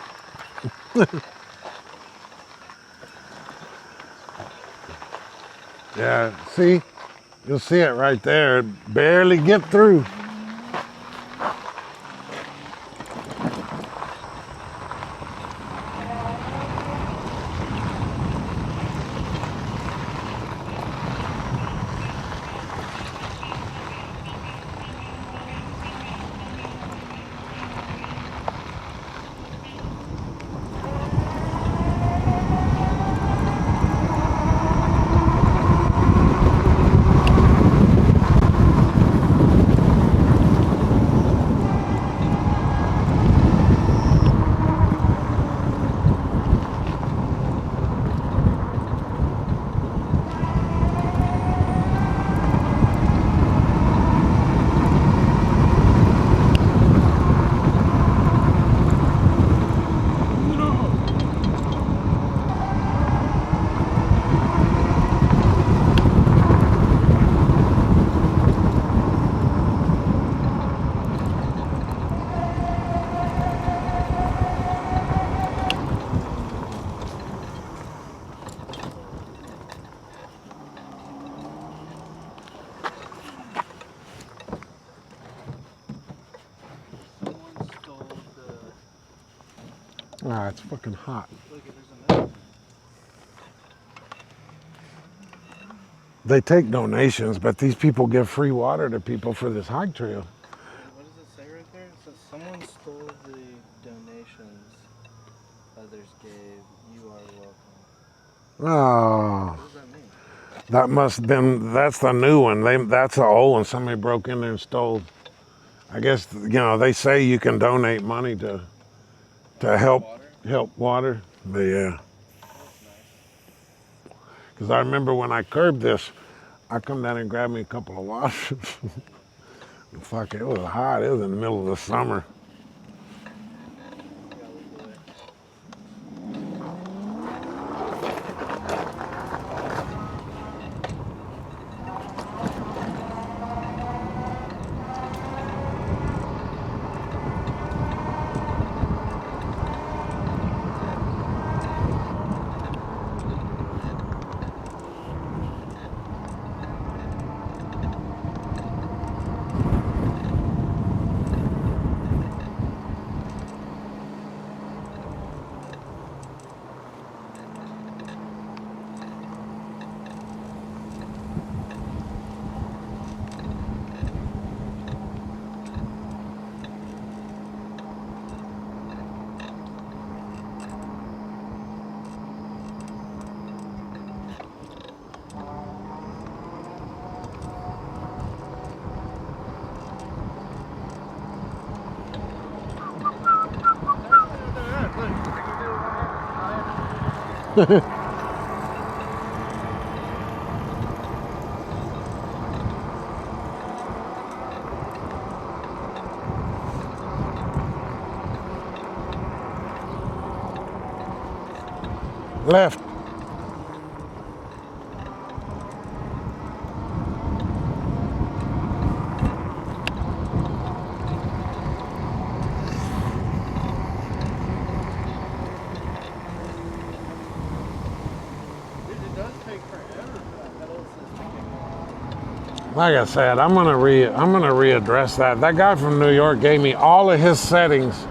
Yeah, see? You'll see it right there. Barely get through. Ah, it's fucking hot. They take donations, but these people give free water to people for this hike trail. What does it say right there? It says someone stole the donations others gave. You are welcome. Oh, What does that mean? that must have been, that's the new one. That's the old one. Somebody broke in there and stole. I guess, you know, they say you can donate money to help water. But yeah. Because I remember when I curbed this, I come down and grabbed me a couple of waters. Fuck, it was hot. It was in the middle of the summer. Left. Like I said, I'm gonna readdress that. That guy from New York gave me all of his settings,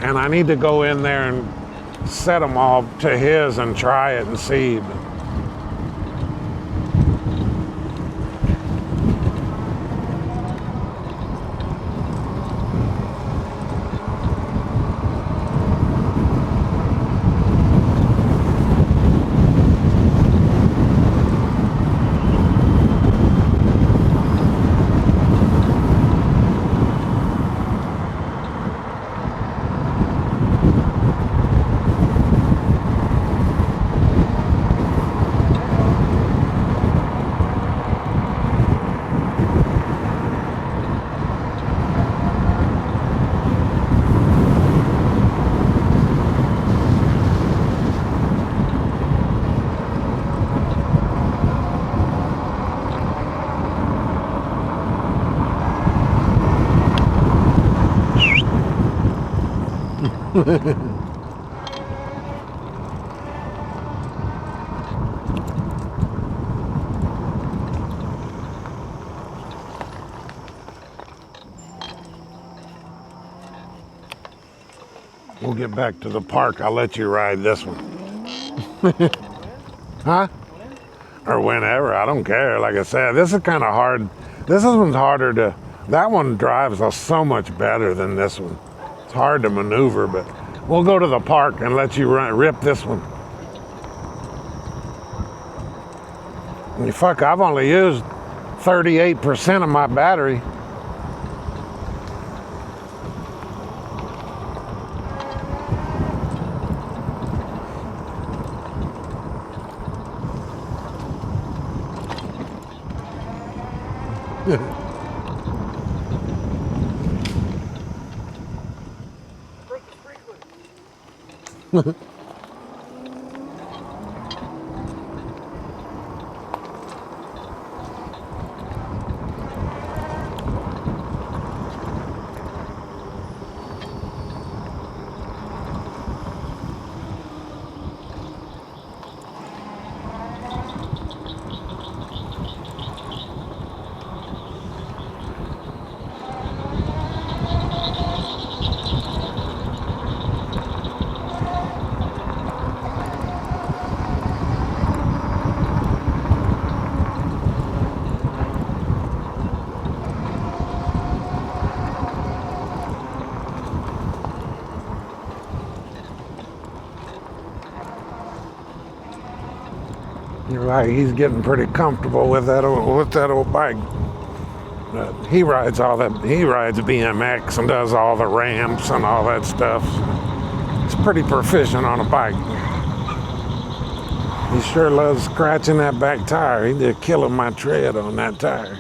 and I need to go in there and set them all to his and try it and see. We'll get back to the park. I'll let you ride this one. Huh? Or whenever. I don't care. Like I said, this is kind of hard. This one's harder to... That one drives so much better than this one. It's hard to maneuver, but we'll go to the park and let you rip this one. And fuck, I've only used 38% of my battery. You're right, he's getting pretty comfortable with that old bike. He rides BMX and does all the ramps and all that stuff. He's pretty proficient on a bike. He sure loves scratching that back tire. He did killing my tread on that tire.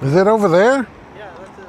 Is it over there? Yeah, that's it.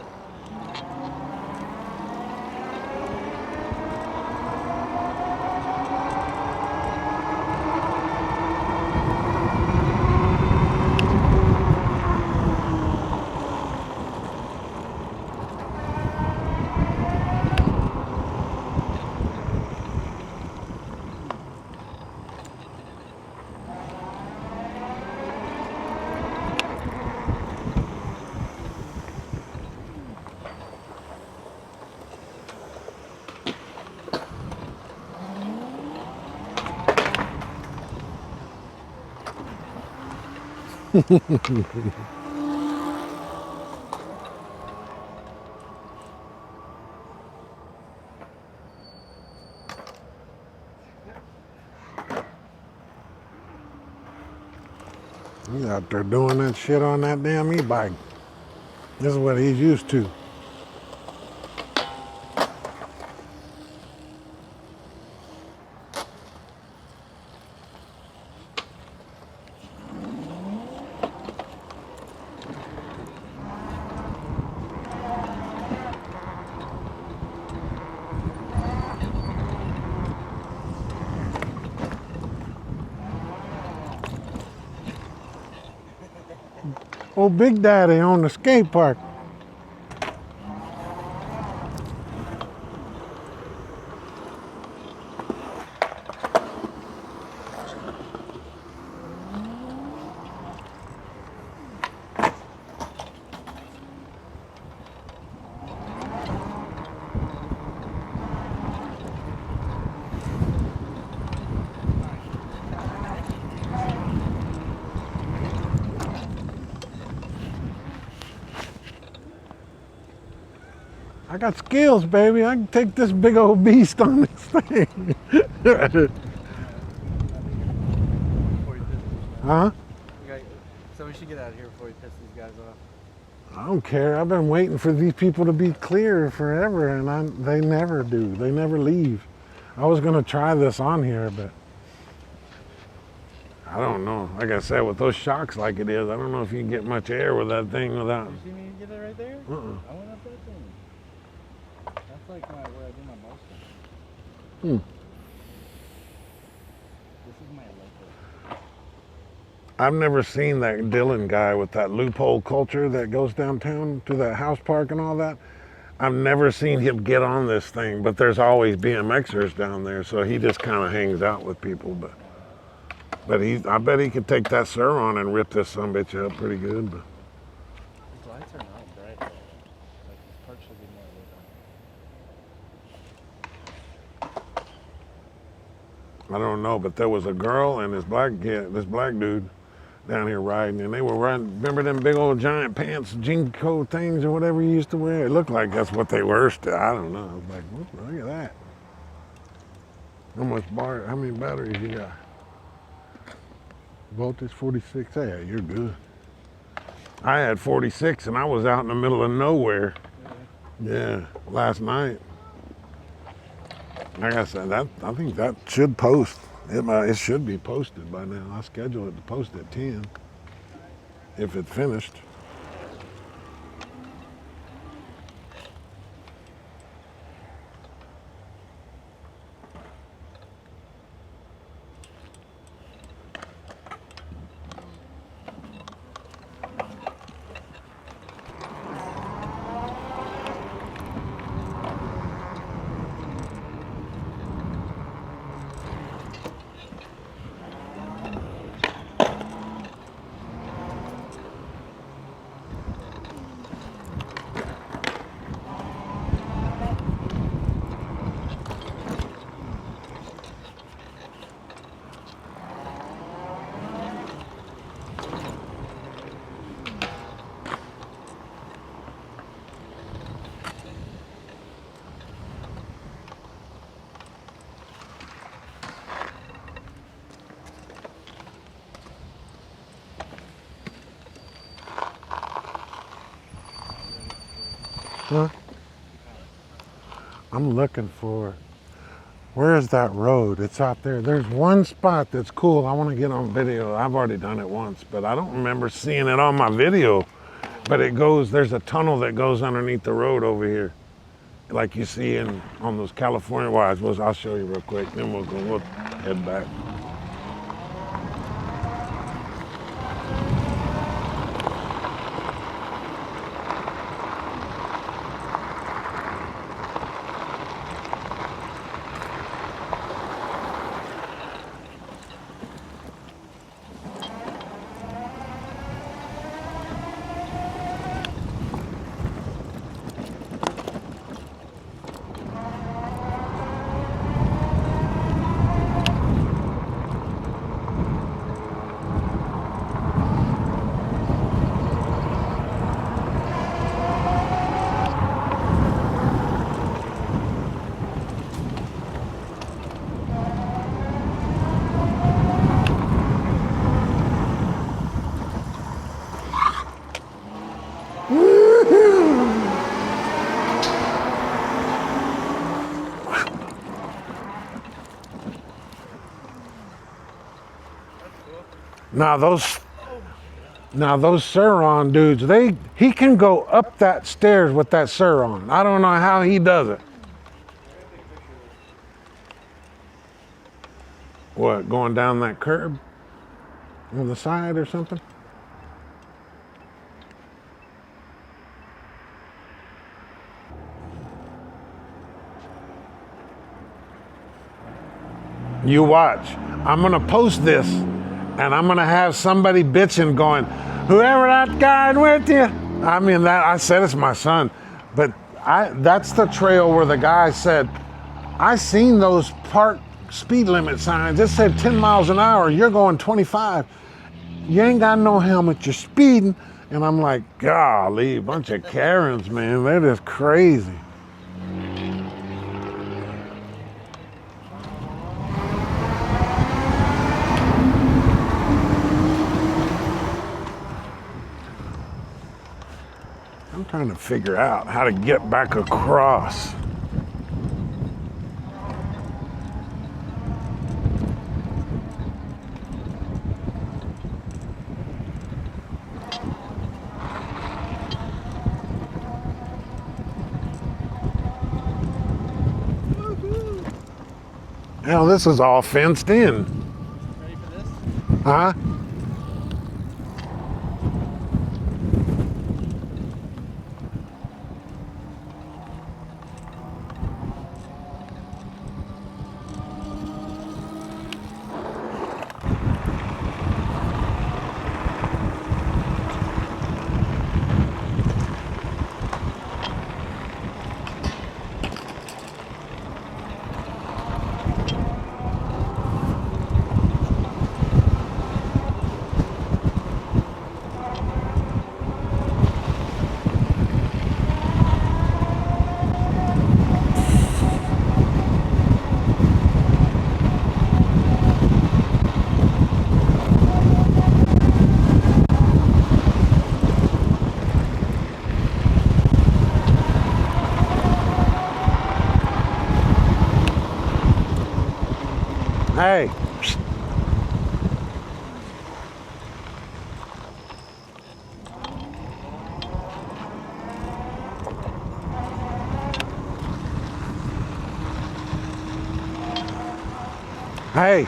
He's out there doing that shit on that damn e-bike. This is what he's used to. Old Big Daddy on the skate park. I got skills, baby. I can take this big old beast on this thing. Huh? So we should get out of here before we piss these guys off. I don't care. I've been waiting for these people to be clear forever, and they never do. They never leave. I was going to try this on here, but I don't know. Like I said, with those shocks like it is, I don't know if you can get much air with that thing without... You see me get it right there? Uh-uh. I went up that thing. That's like where I do my motion. This is my local. I've never seen that Dylan guy with that loophole culture that goes downtown to that house park and all that. I've never seen him get on this thing, but there's always BMXers down there, so he just kind of hangs out with people. But I bet he could take that Sur-Ron and rip this sumbitch up pretty good. But These lights are not bright though. Like these parts should be more lit on. I don't know, but there was a girl and this black dude down here riding, and they were riding, remember them big old giant pants, Jinko things or whatever you used to wear? It looked like that's what they were still. I don't know. I was like, look at that. How many batteries you got? Voltage 46. Hey, you're good. I had 46 and I was out in the middle of nowhere. Yeah, last night. Like I said, I think that should post. It should be posted by now. I scheduled it to post at 10 if it finished. Huh? I'm looking for, where is that road? It's out there. There's one spot that's cool. I want to get on video. I've already done it once, but I don't remember seeing it on my video. But there's a tunnel that goes underneath the road over here, like you see on those California wires. I'll show you real quick, then we'll head back. Now those Sur-Ron dudes, he can go up that stairs with that Sur-Ron. I don't know how he does it. What, going down that curb on the side or something? You watch. I'm gonna post this and I'm gonna have somebody bitching going, whoever that guy with you. I mean, I said it's my son, but that's the trail where the guy said, I seen those park speed limit signs. It said 10 miles an hour, you're going 25. You ain't got no helmet, you're speeding. And I'm like, golly, bunch of Karens, man, they're just crazy. Trying to figure out how to get back across. Hell, this is all fenced in. Ready for this? Huh? Hey. Hey.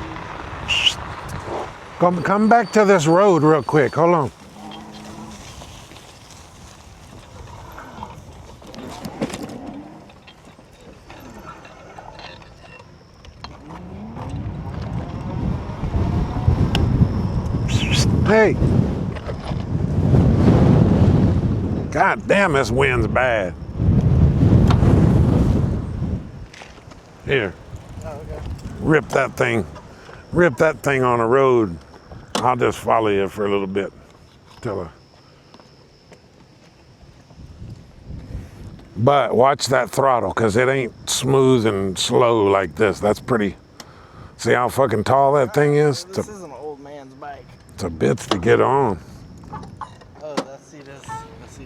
Come back to this road real quick. Hold on. Hey. God damn, this wind's bad. Here. Oh, okay. Rip that thing. Rip that thing on the road. I'll just follow you for a little bit. But watch that throttle, because it ain't smooth and slow like this. That's pretty. See how fucking tall that thing is? This is an old man's bike. It's a bits to get on. Oh, that seat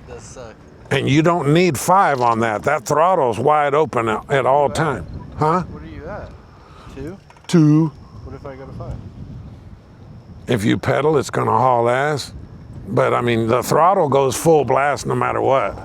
does suck. And you don't need 5 on that. That throttle's wide open at all times. Huh? What are you at? 2? 2. What if I go to 5? If you pedal, it's gonna haul ass. But I mean, the throttle goes full blast no matter what.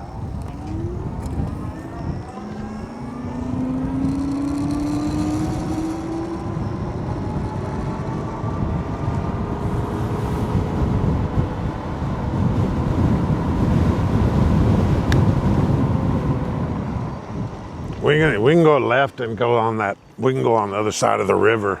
We can go left and go on that. We can go on the other side of the river.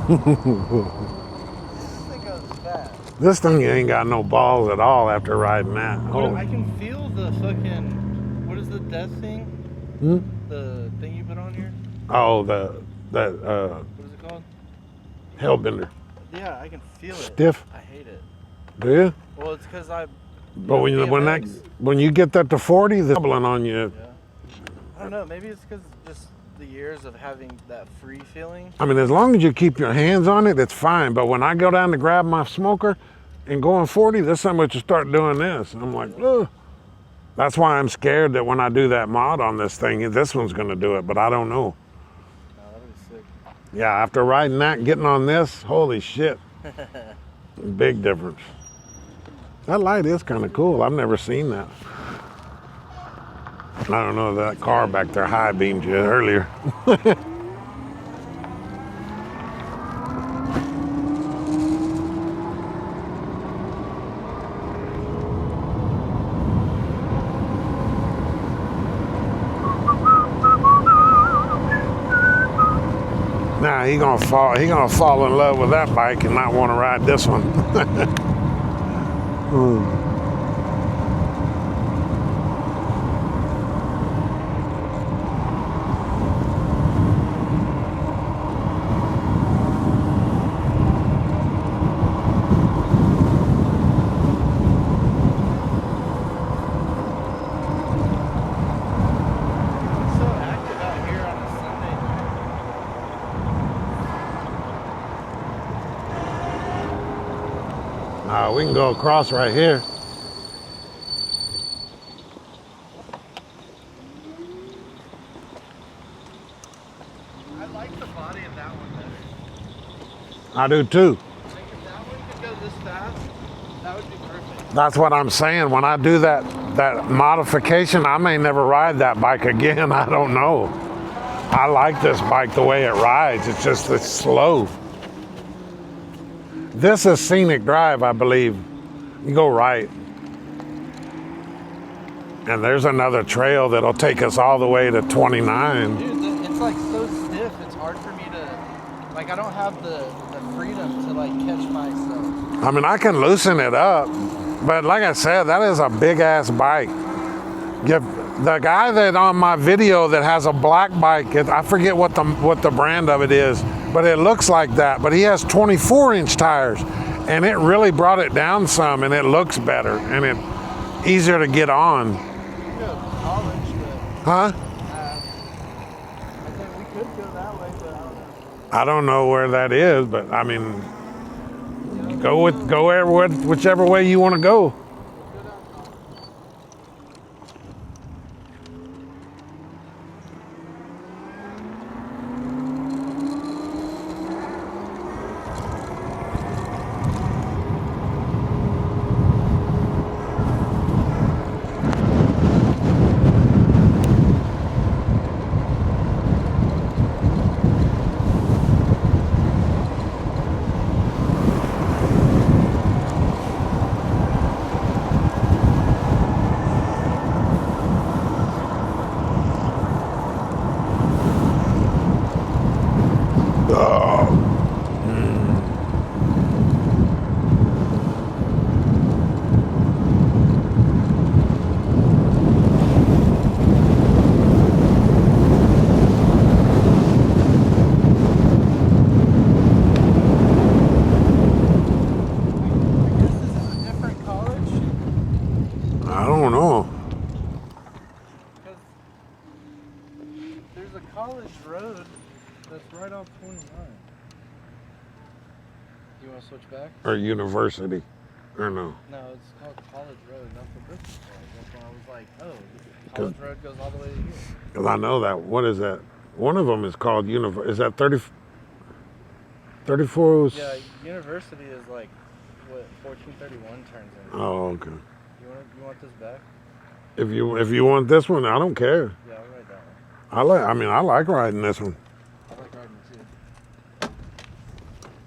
This thing goes fast. This thing ain't got no balls at all after riding that. What, I can feel the fucking, what is the death thing? Hmm? The thing you put on here? Oh, What is it called? Hellbender. Yeah, I can feel it. Stiff? I hate it. Do you? Well, it's because I. But when you get that to 40, the doubling on you. Yeah. I don't know. Maybe it's because just the years of having that free feeling. I mean, as long as you keep your hands on it, it's fine. But when I go down to grab my smoker and going 40, this time I just start doing this. I'm like, ugh. That's why I'm scared that when I do that mod on this thing, this one's going to do it, but I don't know. Oh, that'd be sick. Yeah, after riding that, getting on this, holy shit. Big difference. That light is kind of cool. I've never seen that. I don't know, that car back there high beamed you earlier. Nah, he gonna fall. He gonna fall in love with that bike and not want to ride this one. It's so active out here on a Sunday. We can go across right here. I like the body of that one better. I do too. Like if that one could go this fast, that would be perfect. That's what I'm saying. When I do that modification, I may never ride that bike again. I don't know. I like this bike the way it rides. It's slow. This is scenic drive, I believe. You go right. And there's another trail that'll take us all the way to 29. Dude, it's like so stiff. It's hard for me to, like, I don't have the freedom to like catch myself. I mean, I can loosen it up, but like I said, that is a big ass bike. The guy that on my video that has a black bike, I forget what the brand of it is, but it looks like that. But he has 24-inch tires, and it really brought it down some, and it looks better, and it's easier to get on. We could go to college, but Huh? I think we could go that way, but I don't know. I don't know where that is, but I mean, go whichever way you want to go. I don't know. Because there's a college road that's right off 29. You want to switch back? Or university, or no? No, it's called College Road. That's what this is called. That's why I was like, oh, College Road goes all the way to here. Because I know that. What is that? One of them is called Is that 34? Yeah, university is like what 1431 turns into. Oh, okay. You want this back? If you want this one, I don't care. Yeah, I'll ride that one. I like riding this one. I like riding it too.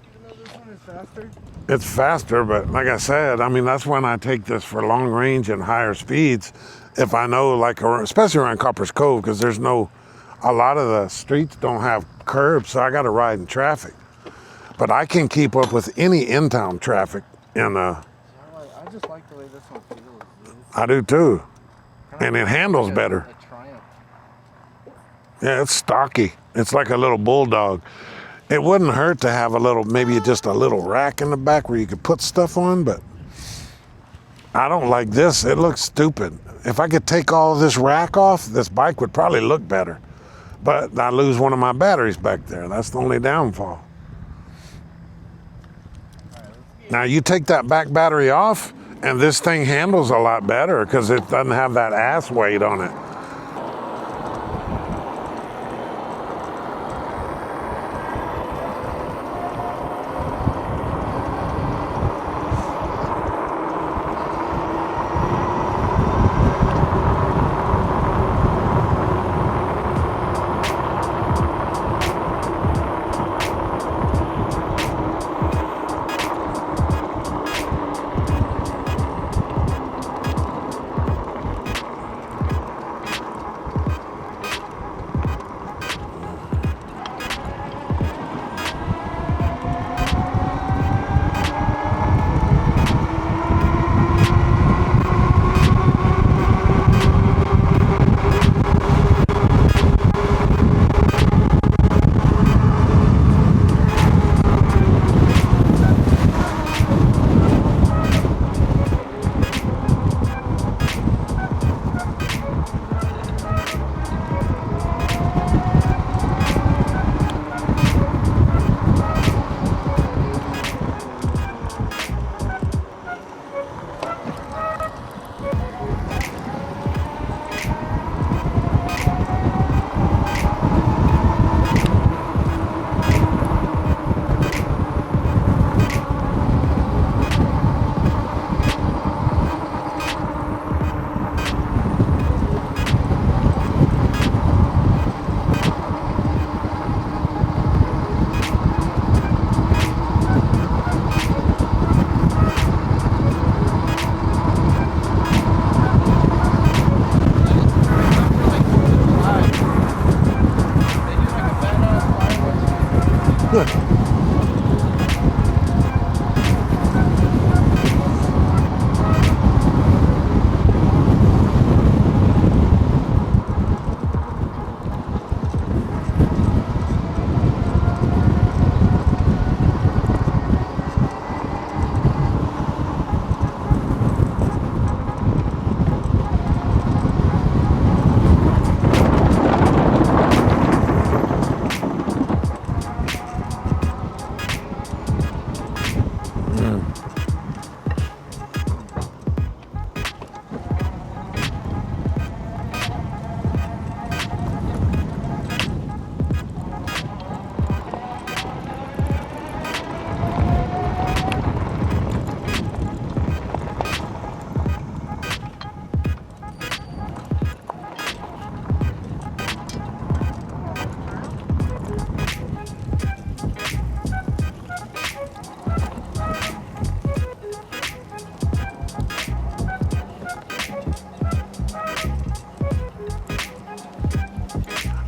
Even though this one is faster. It's faster, but like I said, I mean, that's when I take this for long range and higher speeds. If I know, especially around Copper's Cove, because a lot of the streets don't have curbs, so I got to ride in traffic. But I can keep up with any in-town traffic. I just like the way this one feels. Dude. I do too, and it handles better. A Triumph. Yeah, it's stocky. It's like a little bulldog. It wouldn't hurt to have maybe just a little rack in the back where you could put stuff on, but I don't like this. It looks stupid. If I could take all this rack off, this bike would probably look better. But I lose one of my batteries back there. That's the only downfall. Now you take that back battery off, and this thing handles a lot better because it doesn't have that ass weight on it.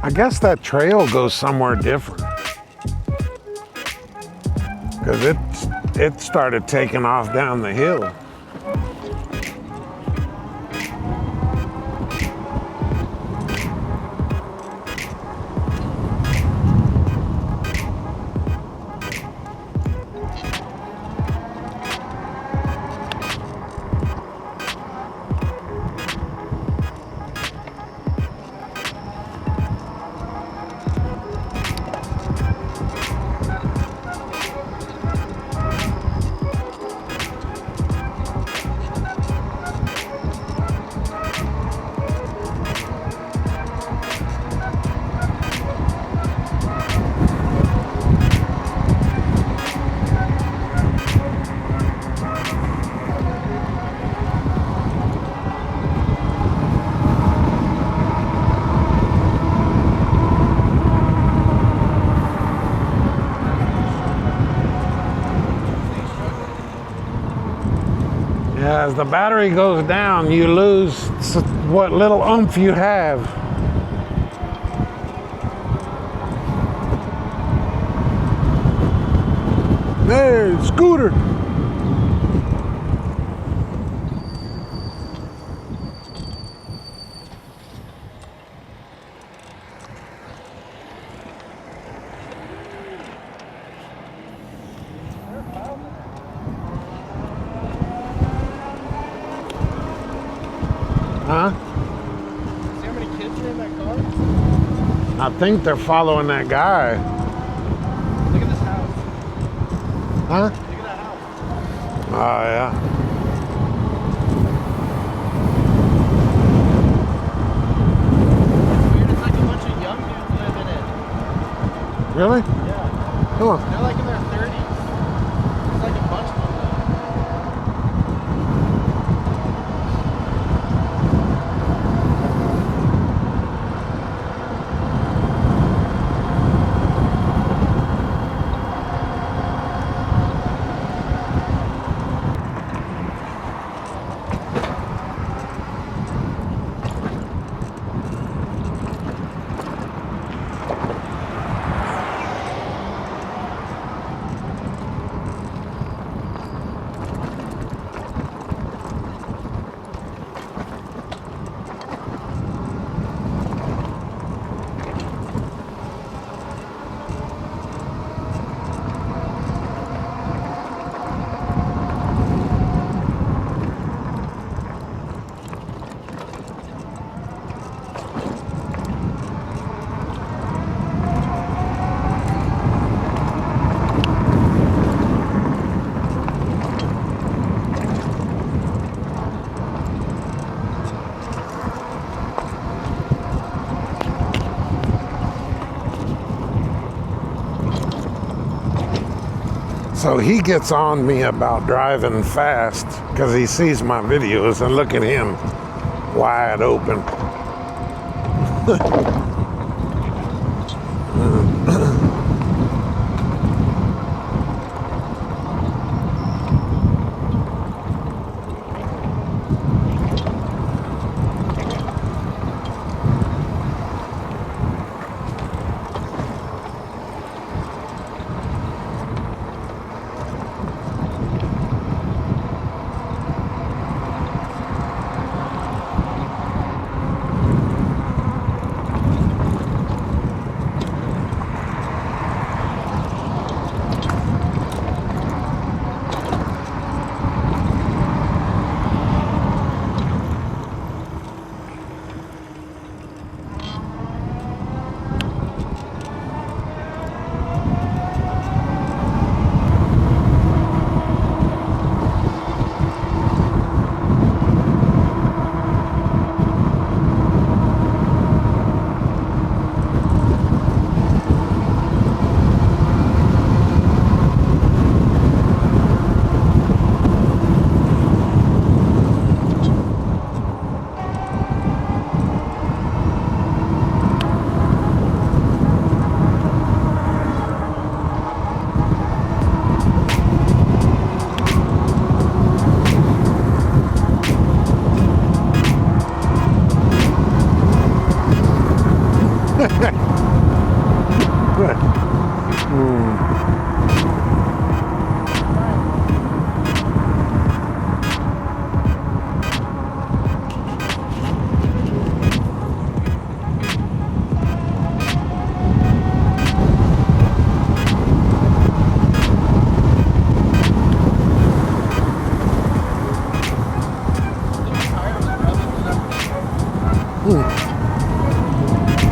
I guess that trail goes somewhere different. Because it started taking off down the hill. Yeah, as the battery goes down, you lose what little oomph you have. Hey, scooter! Huh? See how many kids are in that car? I think they're following that guy. Look at this house. Huh? Look at that house. Oh, yeah. Weird, it's like a bunch of young dudes live in it. Really? Yeah. Huh. They're like in their 30s. It's like a bunch of them. So he gets on me about driving fast because he sees my videos, and look at him, wide open.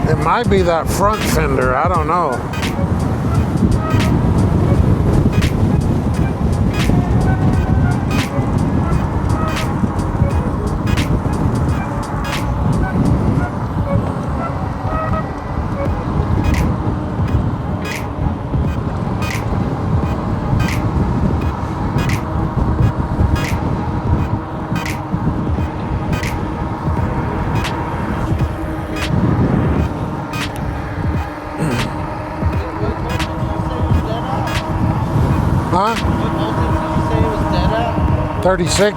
It might be that front fender, I don't know. Huh? What voltage did you say it was dead at? 36?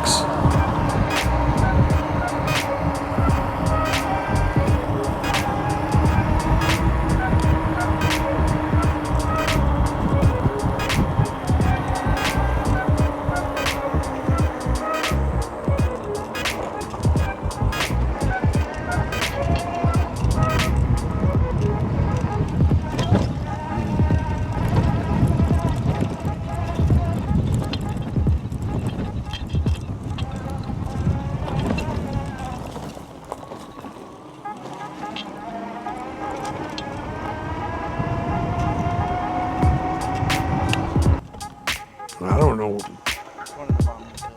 I don't know. One of the bombers hill.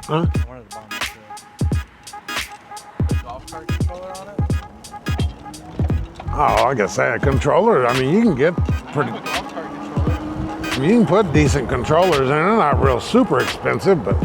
Huh? One of the bombers hill. Golf cart controller on it? Oh, like I say, a controller. I mean, you can get pretty. I have a golf cart controller. You can put decent controllers in. They're not real super expensive, but.